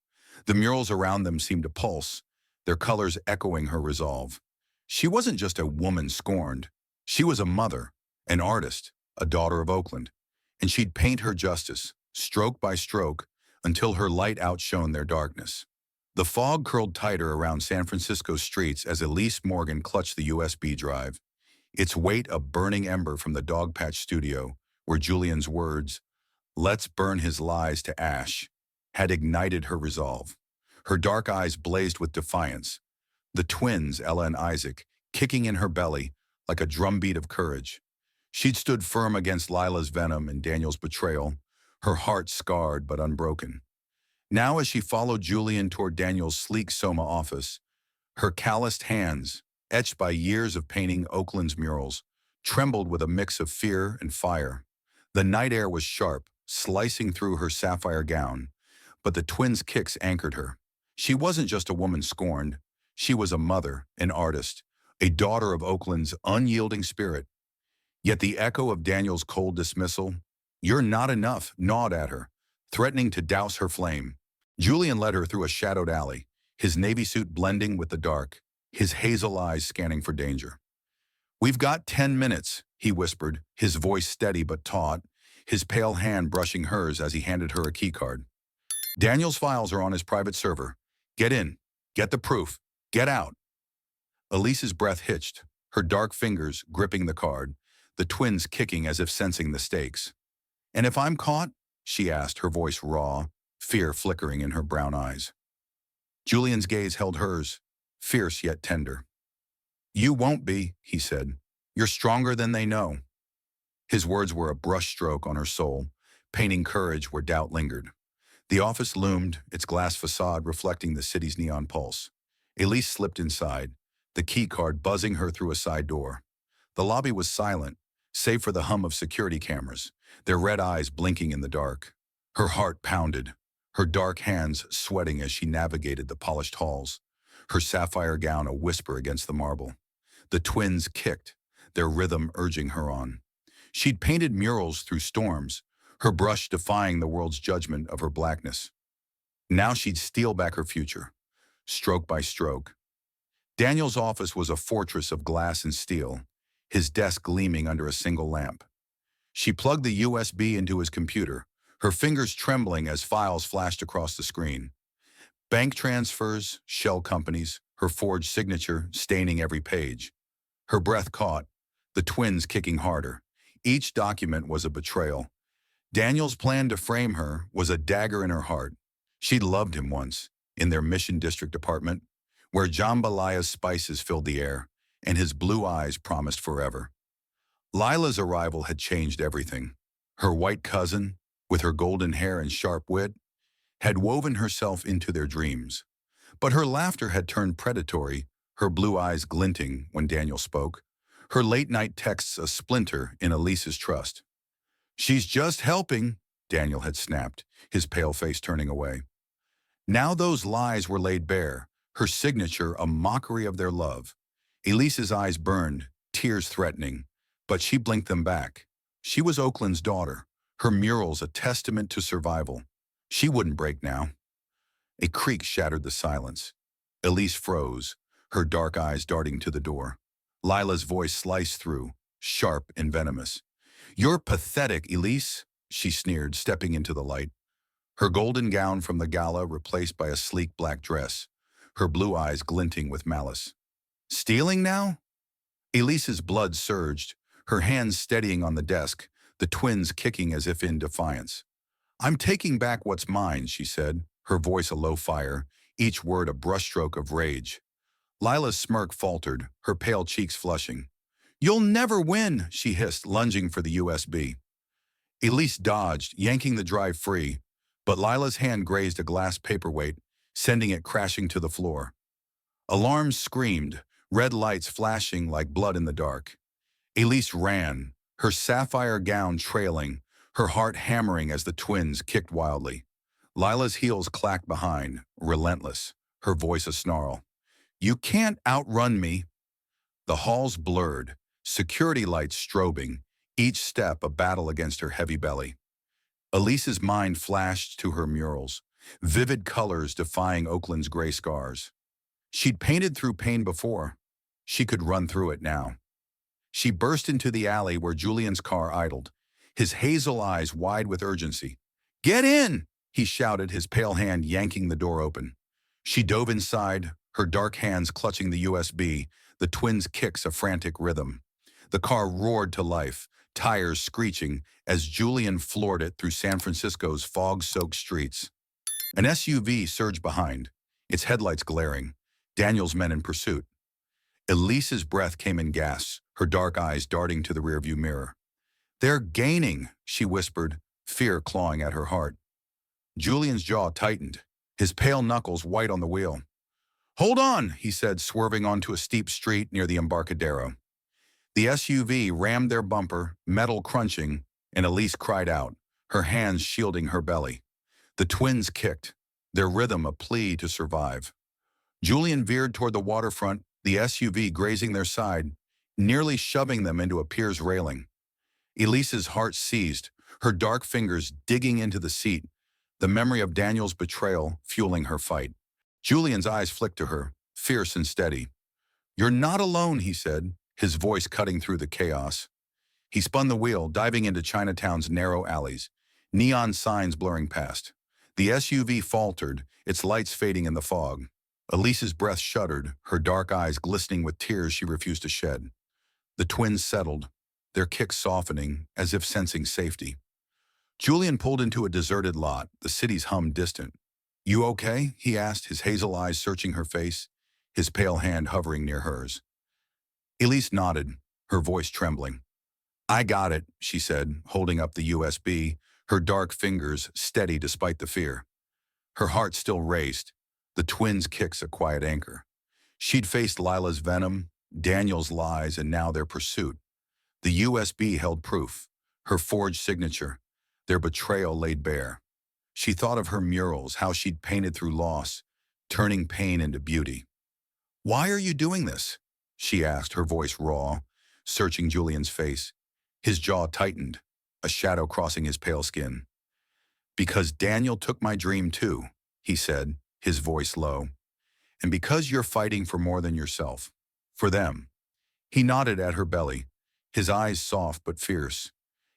The murals around them seemed to pulse, their colors echoing her resolve. She wasn't just a woman scorned. She was a mother, an artist, a daughter of Oakland. And she'd paint her justice, stroke by stroke, until her light outshone their darkness. The fog curled tighter around San Francisco's streets as Elise Morgan clutched the USB drive, its weight a burning ember from the Dogpatch studio, where Julian's words, "Let's burn his lies to ash," had ignited her resolve. Her dark eyes blazed with defiance, the twins, Ella and Isaac, kicking in her belly like a drumbeat of courage. She'd stood firm against Lila's venom and Daniel's betrayal, her heart scarred but unbroken. Now as she followed Julian toward Daniel's sleek Soma office, her calloused hands, etched by years of painting Oakland's murals, trembled with a mix of fear and fire. The night air was sharp, slicing through her sapphire gown, but the twins' kicks anchored her. She wasn't just a woman scorned. She was a mother, an artist, a daughter of Oakland's unyielding spirit. Yet the echo of Daniel's cold dismissal, "You're not enough," gnawed at her, threatening to douse her flame. Julian led her through a shadowed alley, his navy suit blending with the dark, his hazel eyes scanning for danger. "We've got 10 minutes, he whispered, his voice steady but taut, his pale hand brushing hers as he handed her a keycard. "Daniel's files are on his private server. Get in, get the proof, get out." Elise's breath hitched, her dark fingers gripping the card, the twins kicking as if sensing the stakes. "And if I'm caught?" she asked, her voice raw, fear flickering in her brown eyes. Julian's gaze held hers, fierce yet tender. "You won't be," he said. "You're stronger than they know." His words were a brushstroke on her soul, painting courage where doubt lingered. The office loomed, its glass facade reflecting the city's neon pulse. Elise slipped inside, the key card buzzing her through a side door. The lobby was silent, save for the hum of security cameras, their red eyes blinking in the dark. Her heart pounded, her dark hands sweating as she navigated the polished halls, her sapphire gown a whisper against the marble. The twins kicked, their rhythm urging her on. She'd painted murals through storms, her brush defying the world's judgment of her blackness. Now she'd steal back her future, stroke by stroke. Daniel's office was a fortress of glass and steel, his desk gleaming under a single lamp. She plugged the USB into his computer, her fingers trembling as files flashed across the screen. Bank transfers, shell companies, her forged signature staining every page. Her breath caught, the twins kicking harder. Each document was a betrayal. Daniel's plan to frame her was a dagger in her heart. She'd loved him once, in their Mission District apartment, where Jambalaya's spices filled the air, and his blue eyes promised forever. Lila's arrival had changed everything. Her white cousin, with her golden hair and sharp wit, had woven herself into their dreams. But her laughter had turned predatory, her blue eyes glinting when Daniel spoke, her late-night texts a splinter in Elise's trust. "She's just helping," Daniel had snapped, his pale face turning away. Now those lies were laid bare, her signature a mockery of their love. Elise's eyes burned, tears threatening, but she blinked them back. She was Oakland's daughter, her murals a testament to survival. She wouldn't break now. A creak shattered the silence. Elise froze, her dark eyes darting to the door. Lila's voice sliced through, sharp and venomous. "You're pathetic, Elise," she sneered, stepping into the light. Her golden gown from the gala replaced by a sleek black dress, her blue eyes glinting with malice. "Stealing now?" Elise's blood surged, her hands steadying on the desk, the twins kicking as if in defiance. "I'm taking back what's mine," she said, her voice a low fire, each word a brushstroke of rage. Lila's smirk faltered, her pale cheeks flushing. "You'll never win," she hissed, lunging for the USB. Elise dodged, yanking the drive free, but Lila's hand grazed a glass paperweight, sending it crashing to the floor. Alarms screamed, red lights flashing like blood in the dark. Elise ran, her sapphire gown trailing, her heart hammering as the twins kicked wildly. Lila's heels clacked behind, relentless, her voice a snarl. "You can't outrun me." The halls blurred, security lights strobing, each step a battle against her heavy belly. Elise's mind flashed to her murals, vivid colors defying Oakland's gray scars. She'd painted through pain before. She could run through it now. She burst into the alley where Julian's car idled, his hazel eyes wide with urgency. "Get in!" he shouted, his pale hand yanking the door open. She dove inside, her dark hands clutching the USB, the twins' kicks a frantic rhythm. The car roared to life, tires screeching as Julian floored it through San Francisco's fog-soaked streets. An SUV surged behind, its headlights glaring, Daniel's men in pursuit. Elise's breath came in gasps, her dark eyes darting to the rearview mirror. "They're gaining," she whispered, fear clawing at her heart. Julian's jaw tightened, his pale knuckles white on the wheel. "Hold on," he said, swerving onto a steep street near the Embarcadero. The SUV rammed their bumper, metal crunching, and Elise cried out, her hands shielding her belly. The twins kicked, their rhythm a plea to survive. Julian veered toward the waterfront, the SUV grazing their side, nearly shoving them into a pier's railing. Elise's heart seized, her dark fingers digging into the seat, the memory of Daniel's betrayal fueling her fight. Julian's eyes flicked to her, fierce and steady. "You're not alone," he said, his voice cutting through the chaos. He spun the wheel, diving into Chinatown's narrow alleys, neon signs blurring past. The SUV faltered, its lights fading in the fog. Elise's breath shuddered, her dark eyes glistening with tears she refused to shed. The twins settled, their kicks softening, as if sensing safety. Julian pulled into a deserted lot, the city's hum distant. "You okay?" he asked, his hazel eyes searching her face, his pale hand hovering near hers. Elise nodded, her voice trembling. "I got it," she said, holding up the USB, her dark fingers steady despite the fear. Her heart still raced, the twins' kicks a quiet anchor. She'd faced Lila's venom, Daniel's lies, and now their pursuit. The USB held proof, her forged signature, their betrayal laid bare. She thought of her murals, how she'd painted through loss, turning pain into beauty. "Why are you doing this?" she asked, her voice raw, searching Julian's face. His jaw tightened, a shadow crossing his pale skin. "Because Daniel took my dream too," he said, his voice low. "And because you're fighting for more than yourself. For them." He nodded at her belly, his eyes soft but fierce.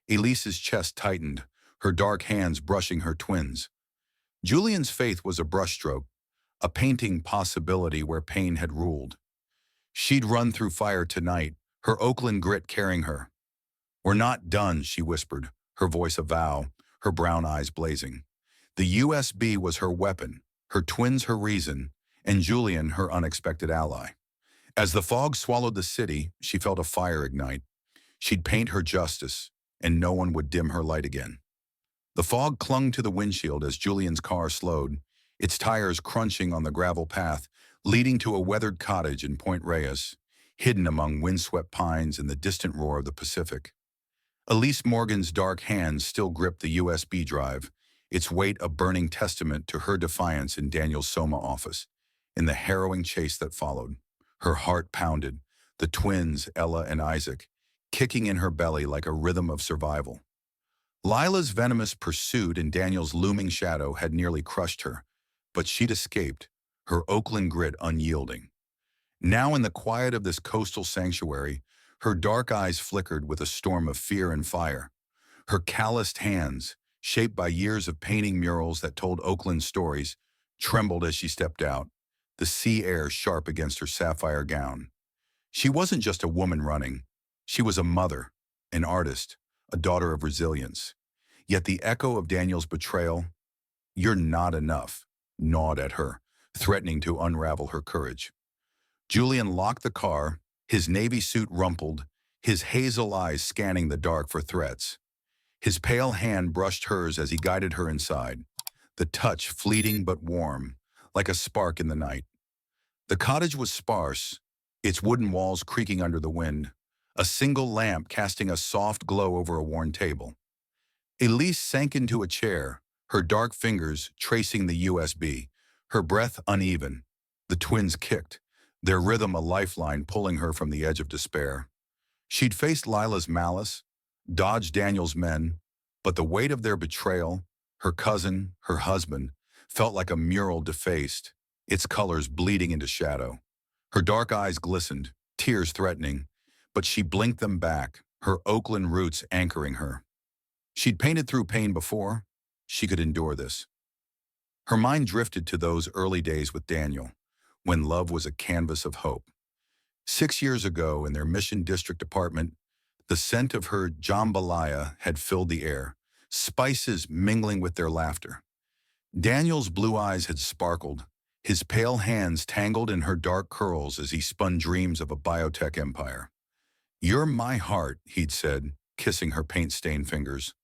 Elise's chest tightened, her dark hands brushing her twins. Julian's faith was a brushstroke, a painting possibility where pain had ruled. She'd run through fire tonight, her Oakland grit carrying her. "We're not done," she whispered, her voice a vow, her brown eyes blazing. The USB was her weapon, her twins her reason, and Julian her unexpected ally. As the fog swallowed the city, she felt a fire ignite. She'd paint her justice, and no one would dim her light again. The fog clung to the windshield as Julian's car slowed, its tires crunching on the gravel path, leading to a weathered cottage in Point Reyes, hidden among windswept pines and the distant roar of the Pacific. Elise Morgan's dark hands still gripped the USB drive, its weight a burning testament to her defiance in Daniel's Soma office. In the harrowing chase that followed, her heart pounded, the twins, Ella and Isaac, kicking in her belly like a rhythm of survival. Lila's venomous pursuit and Daniel's looming shadow had nearly crushed her, but she'd escaped, her Oakland grit unyielding. Now in the quiet of this coastal sanctuary, her dark eyes flickered with a storm of fear and fire. Her calloused hands, shaped by years of painting murals that told Oakland stories, trembled as she stepped out, the sea air sharp against her sapphire gown. She wasn't just a woman running. She was a mother, an artist, a daughter of resilience. Yet the echo of Daniel's betrayal, "You're not enough," gnawed at her, threatening to unravel her courage. Julian locked the car, his navy suit rumpled, his hazel eyes scanning the dark for threats. His pale hand brushed hers as he guided her inside, the touch fleeting but warm, like a spark in the night. The cottage was sparse, its wooden walls creaking under the wind, a single lamp casting a soft glow over a worn table. Elise sank into a chair, her dark fingers tracing the USB, her breath uneven. The twins kicked, their rhythm a lifeline pulling her from the edge of despair. She'd faced Lila's malice, dodged Daniel's men, but the weight of their betrayal, her cousin, her husband, felt like a mural defaced, its colors bleeding into shadow. Her dark eyes glistened, tears threatening, but she blinked them back, her Oakland roots anchoring her. She'd painted through pain before. She could endure this. Her mind drifted to those early days with Daniel, when love was a canvas of hope. 6 years ago, in their Mission District apartment, the scent of her jambalaya had filled the air, spices mingling with their laughter. Daniel's blue eyes had sparkled, his pale hands tangled in her dark curls as he spun dreams of a biotech empire. "You're my heart," he'd said, kissing her paint-stained fingers.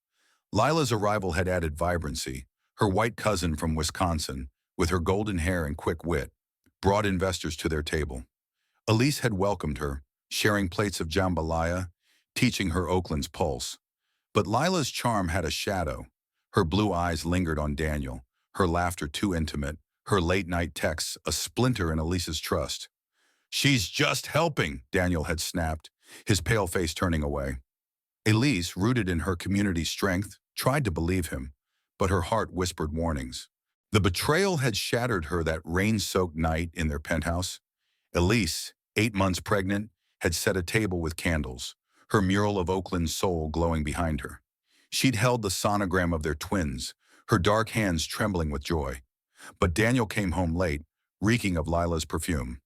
Lila's arrival had added vibrancy. Her white cousin from Wisconsin, with her golden hair and quick wit, brought investors to their table. Elise had welcomed her, sharing plates of jambalaya, teaching her Oakland's pulse. But Lila's charm had a shadow. Her blue eyes lingered on Daniel, her laughter too intimate, her late-night texts a splinter in Elise's trust. "She's just helping," Daniel had snapped, his pale face turning away. Elise, rooted in her community's strength, tried to believe him, but her heart whispered warnings. The betrayal had shattered her that rain-soaked night in their penthouse. Elise, 8 months pregnant, had set a table with candles, her mural of Oakland's soul glowing behind her. She'd held the sonogram of their twins, her dark hands trembling with joy. But Daniel came home late, reeking of Lila's perfume.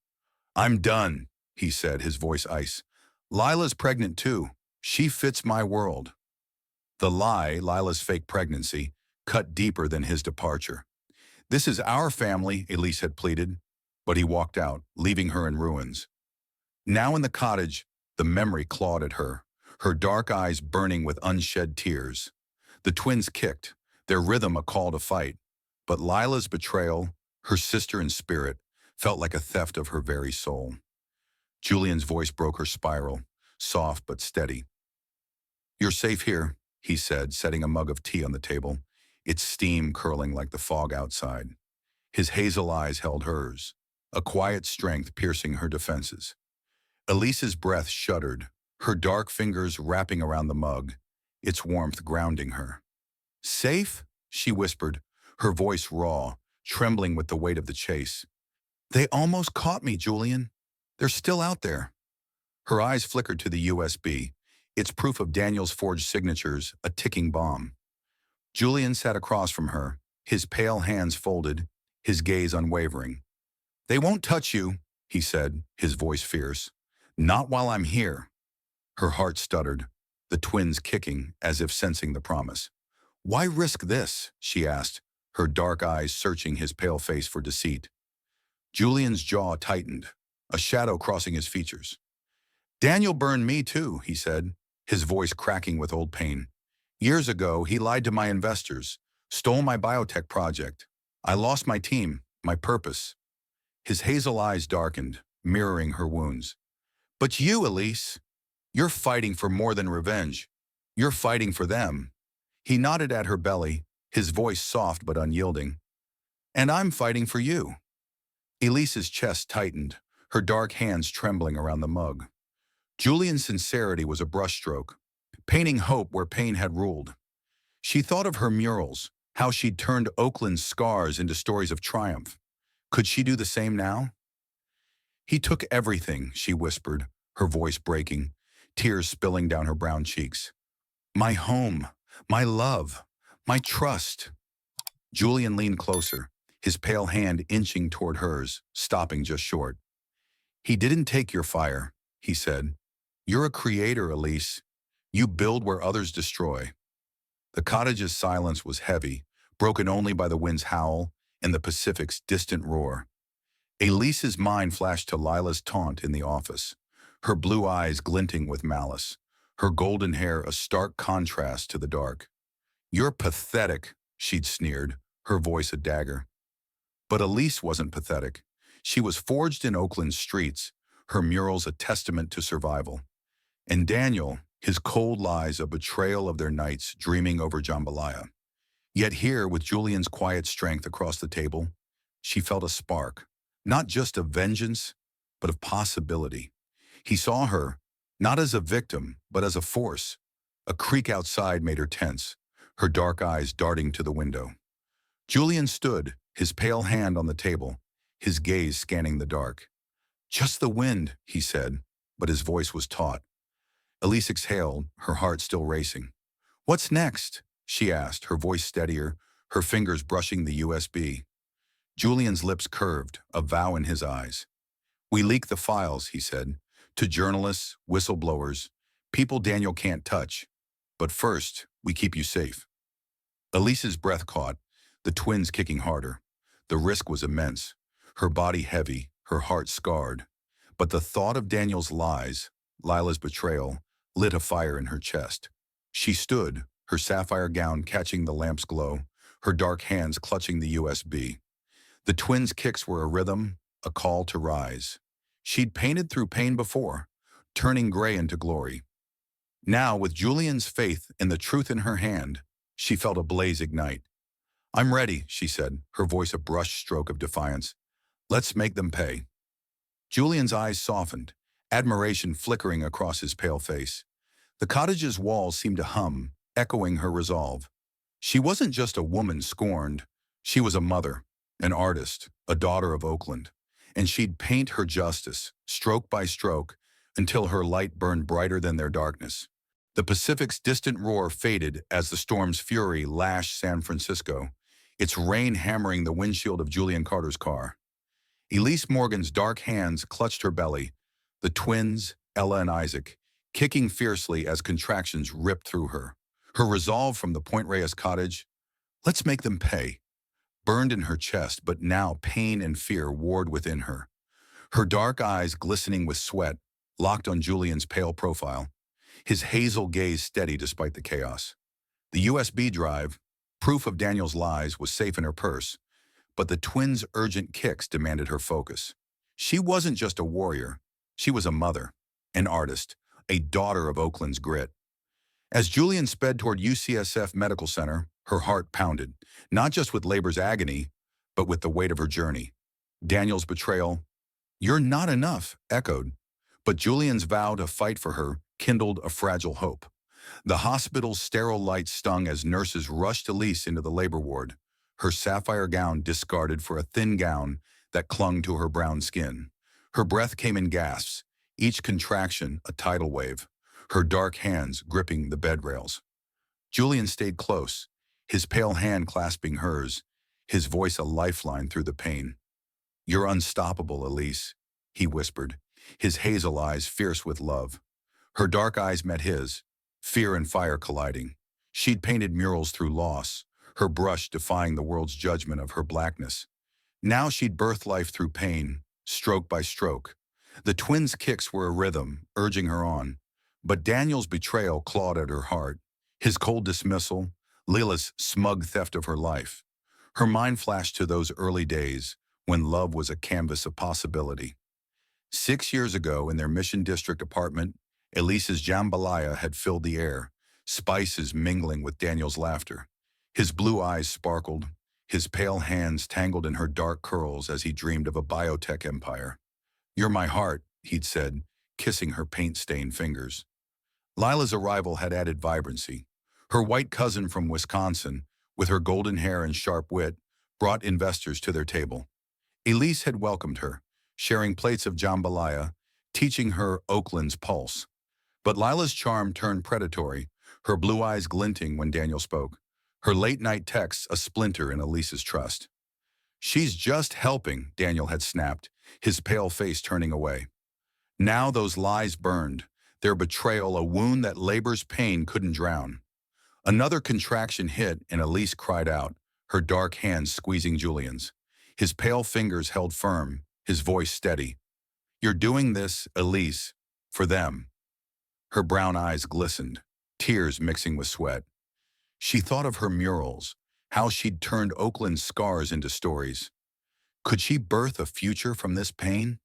"I'm done," he said, his voice ice. "Lila's pregnant too. She fits my world." The lie, Lila's fake pregnancy, cut deeper than his departure. "This is our family," Elise had pleaded, but he walked out, leaving her in ruins. Now in the cottage, the memory clawed at her, her dark eyes burning with unshed tears. The twins kicked, their rhythm a call to fight, but Lila's betrayal, her sister in spirit, felt like a theft of her very soul. Julian's voice broke her spiral, soft but steady. "You're safe here," he said, setting a mug of tea on the table, its steam curling like the fog outside. His hazel eyes held hers, a quiet strength piercing her defenses. Elise's breath shuddered, her dark fingers wrapping around the mug, its warmth grounding her. "Safe?" she whispered, her voice raw, trembling with the weight of the chase. "They almost caught me, Julian. They're still out there." Her eyes flickered to the USB, its proof of Daniel's forged signatures, a ticking bomb. Julian sat across from her, his pale hands folded, his gaze unwavering. "They won't touch you," he said, his voice fierce. "Not while I'm here." Her heart stuttered, the twins kicking as if sensing the promise. "Why risk this?" she asked, her dark eyes searching his pale face for deceit. Julian's jaw tightened, a shadow crossing his features. "Daniel burned me too," he said, his voice cracking with old pain. "Years ago, he lied to my investors, stole my biotech project. I lost my team, my purpose." His hazel eyes darkened, mirroring her wounds. "But you, Elise, you're fighting for more than revenge. You're fighting for them." He nodded at her belly, his voice soft but unyielding. "And I'm fighting for you." Elise's chest tightened, her dark hands trembling around the mug. Julian's sincerity was a brushstroke, painting hope where pain had ruled. She thought of her murals, how she'd turned Oakland's scars into stories of triumph. Could she do the same now? "He took everything," she whispered, her voice breaking, tears spilling down her brown cheeks. "My home, my love, my trust." Julian leaned closer, his pale hand inching toward hers, stopping just short. "He didn't take your fire," he said. "You're a creator, Elise. You build where others destroy." The cottage's silence was heavy, broken only by the wind's howl and the Pacific's distant roar. Elise's mind flashed to Lila's taunt in the office, her blue eyes glinting with malice, her golden hair a stark contrast to the dark. "You're pathetic," she'd sneered, her voice a dagger. But Elise wasn't pathetic. She was forged in Oakland's streets, her murals a testament to survival. And Daniel, his cold lies a betrayal of their nights dreaming over jambalaya. Yet here, with Julian's quiet strength across the table, she felt a spark, not just of vengeance, but of possibility. He saw her, not as a victim, but as a force. A creak outside made her tense, her dark eyes darting to the window. Julian stood, his pale hand on the table, his gaze scanning the dark. "Just the wind," he said, but his voice was taut. Elise exhaled, her heart still racing. "What's next?" she asked, her voice steadier, her fingers brushing the USB. Julian's lips curved, a vow in his eyes. "We leak the files," he said, "to journalists, whistleblowers, people Daniel can't touch. But first, we keep you safe." Elise's breath caught, the twins kicking harder. The risk was immense, her body heavy, her heart scarred. But the thought of Daniel's lies, Lila's betrayal, lit a fire in her chest. She stood, her sapphire gown catching the lamp's glow, her dark hands clutching the USB. The twins' kicks were a rhythm, a call to rise. She'd painted through pain before, turning gray into glory. Now, with Julian's faith and the truth in her hand, she felt a blaze ignite. "I'm ready," she said, her voice a brush stroke of defiance. "Let's make them pay." Julian's eyes softened, admiration flickering across his pale face. The cottage's walls seemed to hum, echoing her resolve. She wasn't just a woman scorned. She was a mother, an artist, a daughter of Oakland. And she'd paint her justice, stroke by stroke, until her light burned brighter than their darkness. The Pacific's distant roar faded as the storm's fury lashed San Francisco, its rain hammering the windshield of Julian Carter's car. Elise Morgan's dark hands clutched her belly, the twins, Ella and Isaac, kicking fiercely as contractions ripped through her. Her resolve from the Point Reyes cottage, "Let's make them pay," burned in her chest, but now pain and fear warred within her. Her dark eyes glistening with sweat, locked on Julian's pale profile, his hazel gaze steady despite the chaos. The USB drive, proof of Daniel's lies, was safe in her purse, but the twins' urgent kicks demanded her focus. She wasn't just a warrior. She was a mother, an artist, a daughter of Oakland's grit. As Julian sped toward UCSF Medical Center, her heart pounded, not just with labor's agony, but with the weight of her journey. Daniel's betrayal, "You're not enough," echoed, but Julian's vow to fight for her kindled a fragile hope. The hospital's sterile light stung as nurses rushed Elise into the labor ward, her sapphire gown discarded for a thin gown that clung to her brown skin. Her breath came in gasps, each contraction a tidal wave, her dark hands gripping the bed rails. Julian stayed close, his pale hand clasping hers, his voice a lifeline through the pain. "You're unstoppable, Elise," he whispered, his hazel eyes fierce with love. Her dark eyes met his, fear and fire colliding. She'd painted murals through loss, her brush defying the world's judgment of her blackness. Now she'd birthed life through pain, stroke by stroke. The twins' kicks were a rhythm, urging her on. But Daniel's betrayal clawed at her heart, his cold dismissal, Lila's smug theft of her life. Her mind flashed to those early days when love was a canvas of possibility. 6 years ago, in their Mission District apartment, Elise's jambalaya had filled the air, spices mingling with Daniel's laughter. His blue eyes sparkled, his pale hands tangled in her dark curls as he dreamed of a biotech empire. "You're my heart," he'd said, kissing her paint-stained fingers. Lila's arrival had added vibrancy. Her white cousin from Wisconsin, with her golden hair and sharp wit, brought investors to their table. Elise had welcomed her, sharing plates of jambalaya, teaching her Oakland's pulse. But Lila's charm turned predatory, her blue eyes glinting when Daniel spoke, her late-night texts a splinter in Elise's trust. "She's just helping," Daniel had snapped, his pale face turning away. Now those lies burned, their betrayal a wound that labor's pain couldn't drown. Another contraction hit and Elise cried out, her dark hands squeezing Julian's. His pale fingers held firm, his voice steady. "You're doing this, Elise, for them." Her brown eyes glistened, tears mixing with sweat. She thought of her murals, how she'd turned Oakland's scars into stories. Could she birth a future from this pain?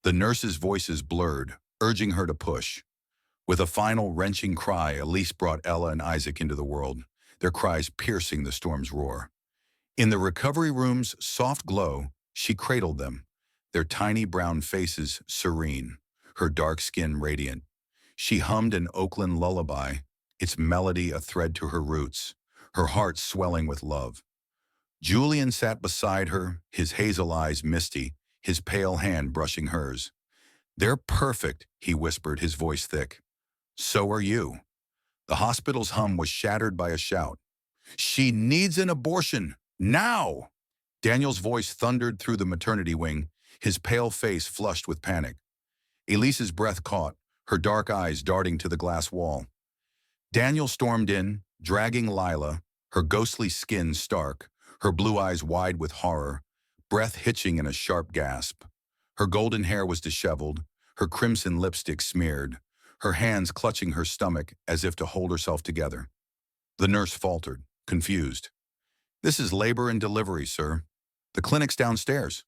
The nurses' voices blurred, urging her to push. With a final wrenching cry, Elise brought Ella and Isaac into the world, their cries piercing the storm's roar. In the recovery room's soft glow, she cradled them, their tiny brown faces serene, her dark skin radiant. She hummed an Oakland lullaby, its melody a thread to her roots, her heart swelling with love. Julian sat beside her, his hazel eyes misty, his pale hand brushing hers. "They're perfect," he whispered, his voice thick. "So are you." The hospital's hum was shattered by a shout. "She needs an abortion, now!" Daniel's voice thundered through the maternity wing, his pale face flushed with panic. Elise's breath caught, her dark eyes darting to the glass wall. Daniel stormed in, dragging Lila, her ghostly skin stark, her blue eyes wide with horror, breath hitching in a sharp gasp. Her golden hair was disheveled, her crimson lipstick smeared, her hands clutching her stomach as if to hold herself together. The nurse faltered, confused. "This is labor and delivery, sir. The clinic's downstairs."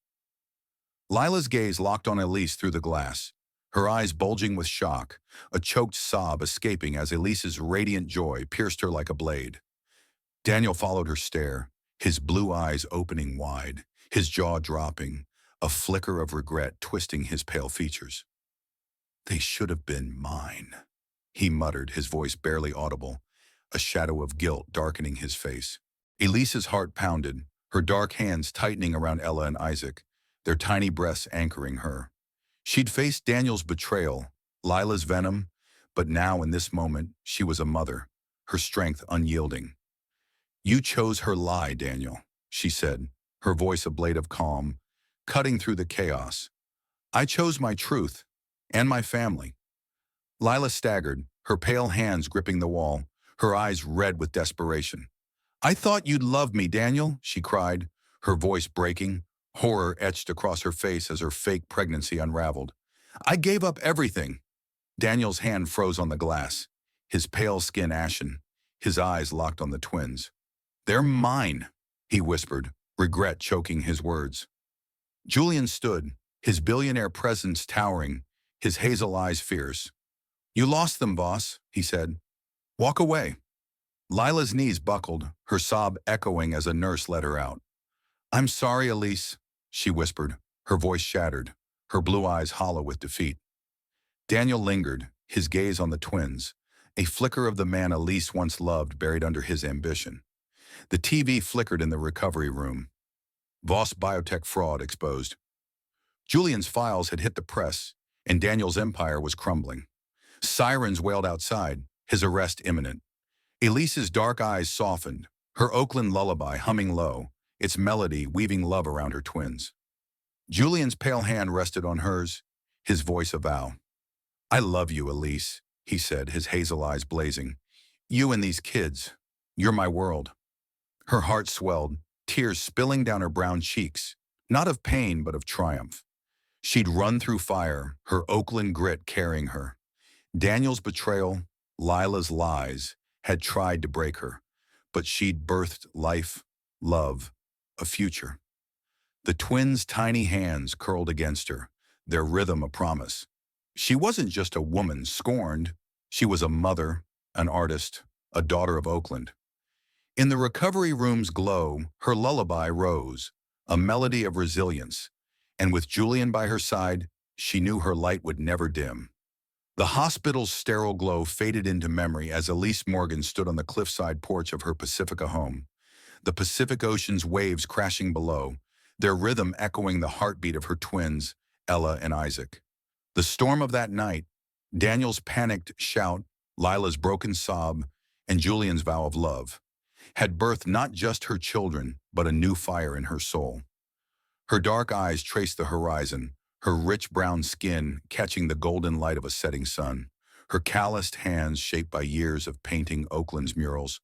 Lila's gaze locked on Elise through the glass, her eyes bulging with shock, a choked sob escaping as Elise's radiant joy pierced her like a blade. Daniel followed her stare, his blue eyes opening wide, his jaw dropping, a flicker of regret twisting his pale features. "They should have been mine," he muttered, his voice barely audible, a shadow of guilt darkening his face. Elise's heart pounded, her dark hands tightening around Ella and Isaac, their tiny breaths anchoring her. She'd faced Daniel's betrayal, Lila's venom, but now in this moment, she was a mother, her strength unyielding. "You chose her lie, Daniel," she said, her voice a blade of calm, cutting through the chaos. "I chose my truth, and my family." Lila staggered, her pale hands gripping the wall, her eyes red with desperation. "I thought you'd love me, Daniel," she cried, her voice breaking, horror etched across her face as her fake pregnancy unraveled. "I gave up everything." Daniel's hand froze on the glass, his pale skin ashen, his eyes locked on the twins. "They're mine," he whispered, regret choking his words. Julian stood, his billionaire presence towering, his hazel eyes fierce. "You lost them, boss," he said. "Walk away." Lila's knees buckled, her sob echoing as a nurse led her out. "I'm sorry, Elise," she whispered, her voice shattered, her blue eyes hollow with defeat. Daniel lingered, his gaze on the twins, a flicker of the man Elise once loved buried under his ambition. The TV flickered in the recovery room. Voss biotech fraud exposed. Julian's files had hit the press, and Daniel's empire was crumbling. Sirens wailed outside, his arrest imminent. Elise's dark eyes softened, her Oakland lullaby humming low, its melody weaving love around her twins. Julian's pale hand rested on hers, his voice a vow. "I love you, Elise," he said, his hazel eyes blazing. "You and these kids. You're my world." Her heart swelled, tears spilling down her brown cheeks, not of pain but of triumph. She'd run through fire, her Oakland grit carrying her. Daniel's betrayal, Lila's lies, had tried to break her, but she'd birthed life, love, a future. The twins' tiny hands curled against her, their rhythm a promise. She wasn't just a woman scorned, she was a mother, an artist, a daughter of Oakland. In the recovery room's glow, her lullaby rose, a melody of resilience, and with Julian by her side, she knew her light would never dim. The hospital's sterile glow faded into memory as Elise Morgan stood on the cliffside porch of her Pacifica home, the Pacific Ocean's waves crashing below, their rhythm echoing the heartbeat of her twins, Ella and Isaac. The storm of that night, Daniel's panicked shout, Lila's broken sob, and Julian's vow of love, had birthed not just her children, but a new fire in her soul. Her dark eyes traced the horizon, her rich brown skin catching the golden light of a setting sun. Her calloused hands, shaped by years of painting Oakland's murals,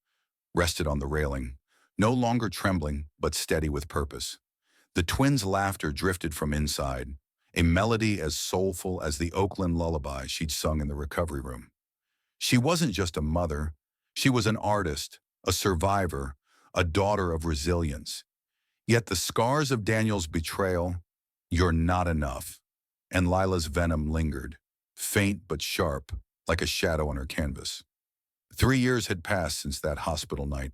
rested on the railing, no longer trembling, but steady with purpose. The twins' laughter drifted from inside, a melody as soulful as the Oakland lullaby she'd sung in the recovery room. She wasn't just a mother, she was an artist, a survivor, a daughter of resilience. Yet the scars of Daniel's betrayal, "You're not enough," and Lila's venom lingered, faint but sharp, like a shadow on her canvas. 3 years had passed since that hospital night,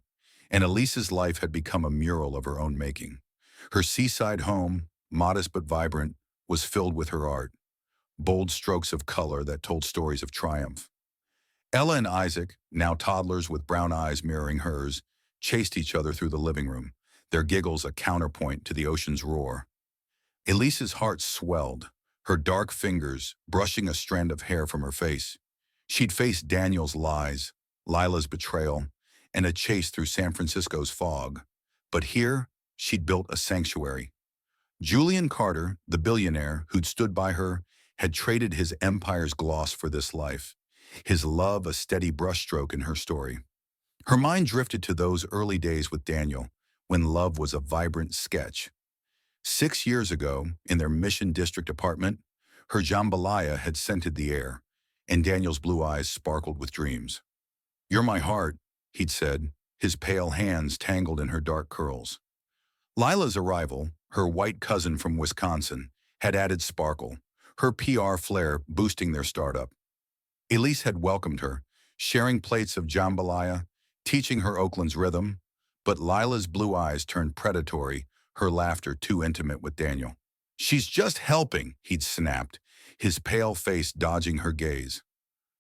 and Elise's life had become a mural of her own making. Her seaside home, modest but vibrant, was filled with her art, bold strokes of color that told stories of triumph. Ella and Isaac, now toddlers with brown eyes mirroring hers, chased each other through the living room, their giggles a counterpoint to the ocean's roar. Elise's heart swelled, her dark fingers brushing a strand of hair from her face. She'd faced Daniel's lies, Lila's betrayal, and a chase through San Francisco's fog. But here, she'd built a sanctuary. Julian Carter, the billionaire who'd stood by her, had traded his empire's gloss for this life, his love a steady brushstroke in her story. Her mind drifted to those early days with Daniel, when love was a vibrant sketch. 6 years ago, in their Mission District apartment, her jambalaya had scented the air, and Daniel's blue eyes sparkled with dreams. "You're my heart," he'd said, his pale hands tangled in her dark curls. Lila's arrival, her white cousin from Wisconsin, had added sparkle, her PR flair boosting their startup. Elise had welcomed her, sharing plates of jambalaya, teaching her Oakland's rhythm, but Lila's blue eyes turned predatory, her laughter too intimate with Daniel. "She's just helping," he'd snapped, his pale face dodging her gaze.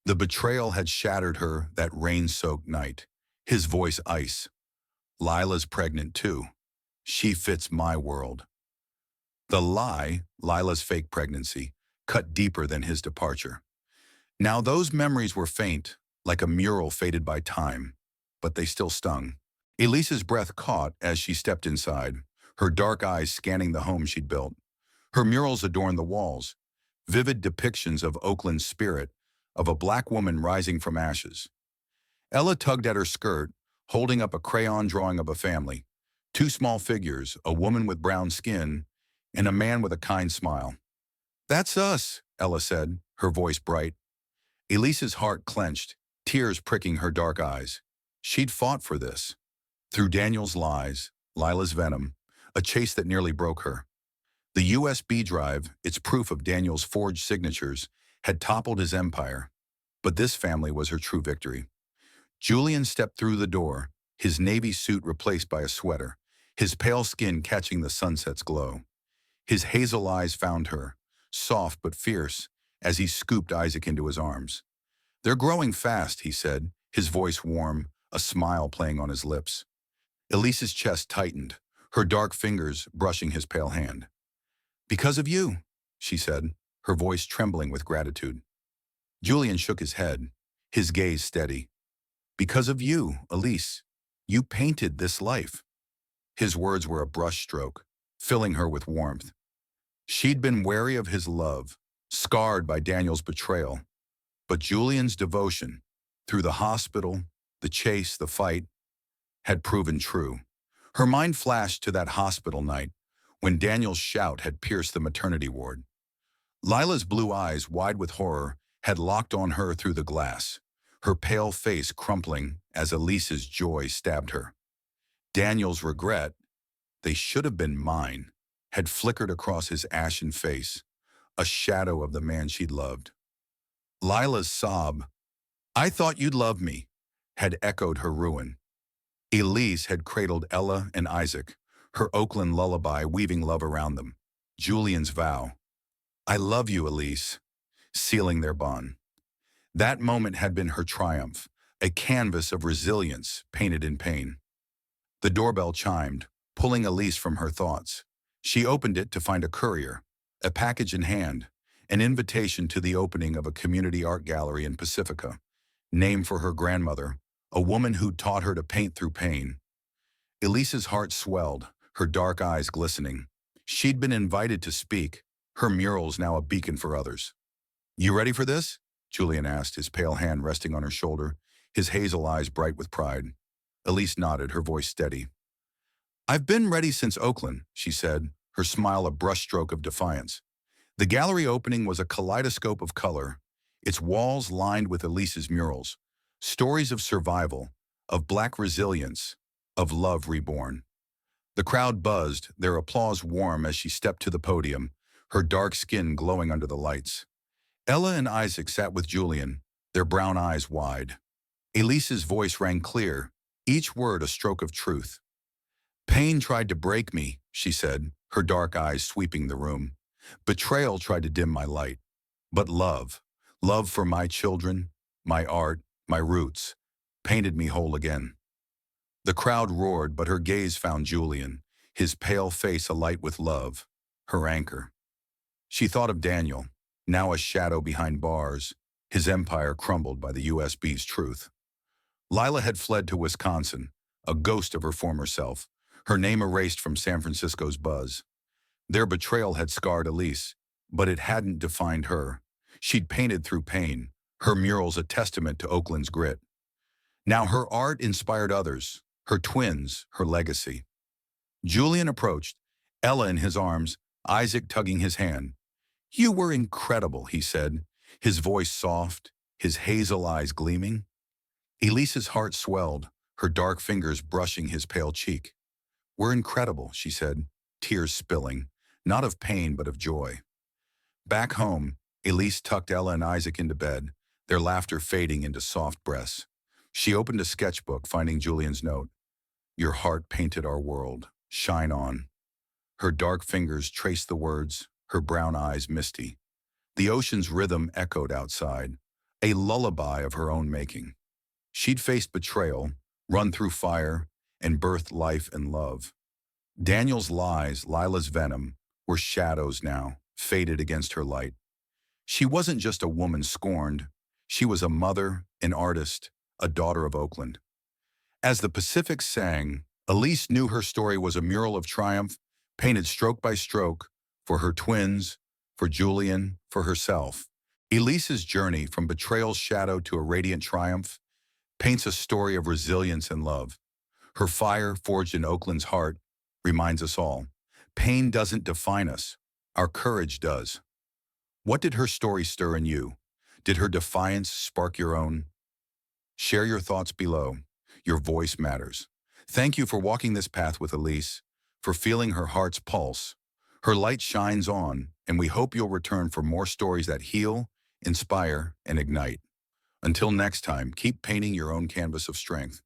The betrayal had shattered her that rain-soaked night, his voice ice. "Lila's pregnant too. She fits my world." The lie, Lila's fake pregnancy, cut deeper than his departure. Now those memories were faint, like a mural faded by time, but they still stung. Elise's breath caught as she stepped inside, her dark eyes scanning the home she'd built. Her murals adorned the walls, vivid depictions of Oakland's spirit, of a black woman rising from ashes. Ella tugged at her skirt, holding up a crayon drawing of a family. Two small figures, a woman with brown skin, and a man with a kind smile. "That's us," Ella said, her voice bright. Elise's heart clenched, tears pricking her dark eyes. She'd fought for this. Through Daniel's lies, Lila's venom, a chase that nearly broke her. The USB drive, its proof of Daniel's forged signatures, had toppled his empire. But this family was her true victory. Julian stepped through the door, his navy suit replaced by a sweater, his pale skin catching the sunset's glow. His hazel eyes found her, soft but fierce, as he scooped Isaac into his arms. "They're growing fast," he said, his voice warm, a smile playing on his lips. Elise's chest tightened, her dark fingers brushing his pale hand. "Because of you," she said, her voice trembling with gratitude. Julian shook his head, his gaze steady. "Because of you, Elise. You painted this life." His words were a brushstroke, filling her with warmth. She'd been wary of his love, scarred by Daniel's betrayal. But Julian's devotion, through the hospital, the chase, the fight, had proven true. Her mind flashed to that hospital night, when Daniel's shout had pierced the maternity ward. Lila's blue eyes, wide with horror, had locked on her through the glass, her pale face crumpling as Elise's joy stabbed her. Daniel's regret, "They should have been mine," had flickered across his ashen face, a shadow of the man she'd loved. Lila's sob, "I thought you'd love me," had echoed her ruin. Elise had cradled Ella and Isaac, her Oakland lullaby weaving love around them. Julian's vow, "I love you, Elise," sealing their bond. That moment had been her triumph, a canvas of resilience painted in pain. The doorbell chimed, pulling Elise from her thoughts. She opened it to find a courier, a package in hand, an invitation to the opening of a community art gallery in Pacifica, named for her grandmother, a woman who'd taught her to paint through pain. Elise's heart swelled, her dark eyes glistening. She'd been invited to speak, her murals now a beacon for others. "You ready for this?" Julian asked, his pale hand resting on her shoulder, his hazel eyes bright with pride. Elise nodded, her voice steady. "I've been ready since Oakland," she said, her smile a brushstroke of defiance. The gallery opening was a kaleidoscope of color, its walls lined with Elise's murals, stories of survival, of Black resilience, of love reborn. The crowd buzzed, their applause warm as she stepped to the podium, her dark skin glowing under the lights. Ella and Isaac sat with Julian, their brown eyes wide. Elise's voice rang clear, each word a stroke of truth. "Pain tried to break me," she said, her dark eyes sweeping the room. "Betrayal tried to dim my light. But love, love for my children, my art, my roots, painted me whole again." The crowd roared, but her gaze found Julian, his pale face alight with love, her anchor. She thought of Daniel, now a shadow behind bars, his empire crumbled by the USB's truth. Lila had fled to Wisconsin, a ghost of her former self, her name erased from San Francisco's buzz. Their betrayal had scarred Elise, but it hadn't defined her. She'd painted through pain, her murals a testament to Oakland's grit. Now her art inspired others, her twins, her legacy. Julian approached, Ella in his arms, Isaac tugging his hand. "You were incredible," he said, his voice soft, his hazel eyes gleaming. Elise's heart swelled, her dark fingers brushing his pale cheek. "We're incredible," she said, tears spilling, not of pain but of joy. Back home, Elise tucked Ella and Isaac into bed, their laughter fading into soft breaths. She opened a sketchbook, finding Julian's note. "Your heart painted our world. Shine on." Her dark fingers traced the words, her brown eyes misty. The ocean's rhythm echoed outside, a lullaby of her own making. She'd faced betrayal, run through fire, and birthed life and love. Daniel's lies, Lila's venom, were shadows now, faded against her light. She wasn't just a woman scorned. She was a mother, an artist, a daughter of Oakland. As the Pacific sang, Elise knew her story was a mural of triumph, painted stroke by stroke, for her twins, for Julian, for herself. Elise's journey from betrayal's shadow to a radiant triumph paints a story of resilience and love. Her fire, forged in Oakland's heart, reminds us all, pain doesn't define us, our courage does. What did her story stir in you? Did her defiance spark your own? Share your thoughts below. Your voice matters. Thank you for walking this path with Elise, for feeling her heart's pulse. Her light shines on, and we hope you'll return for more stories that heal, inspire, and ignite. Until next time, keep painting your own canvas of strength.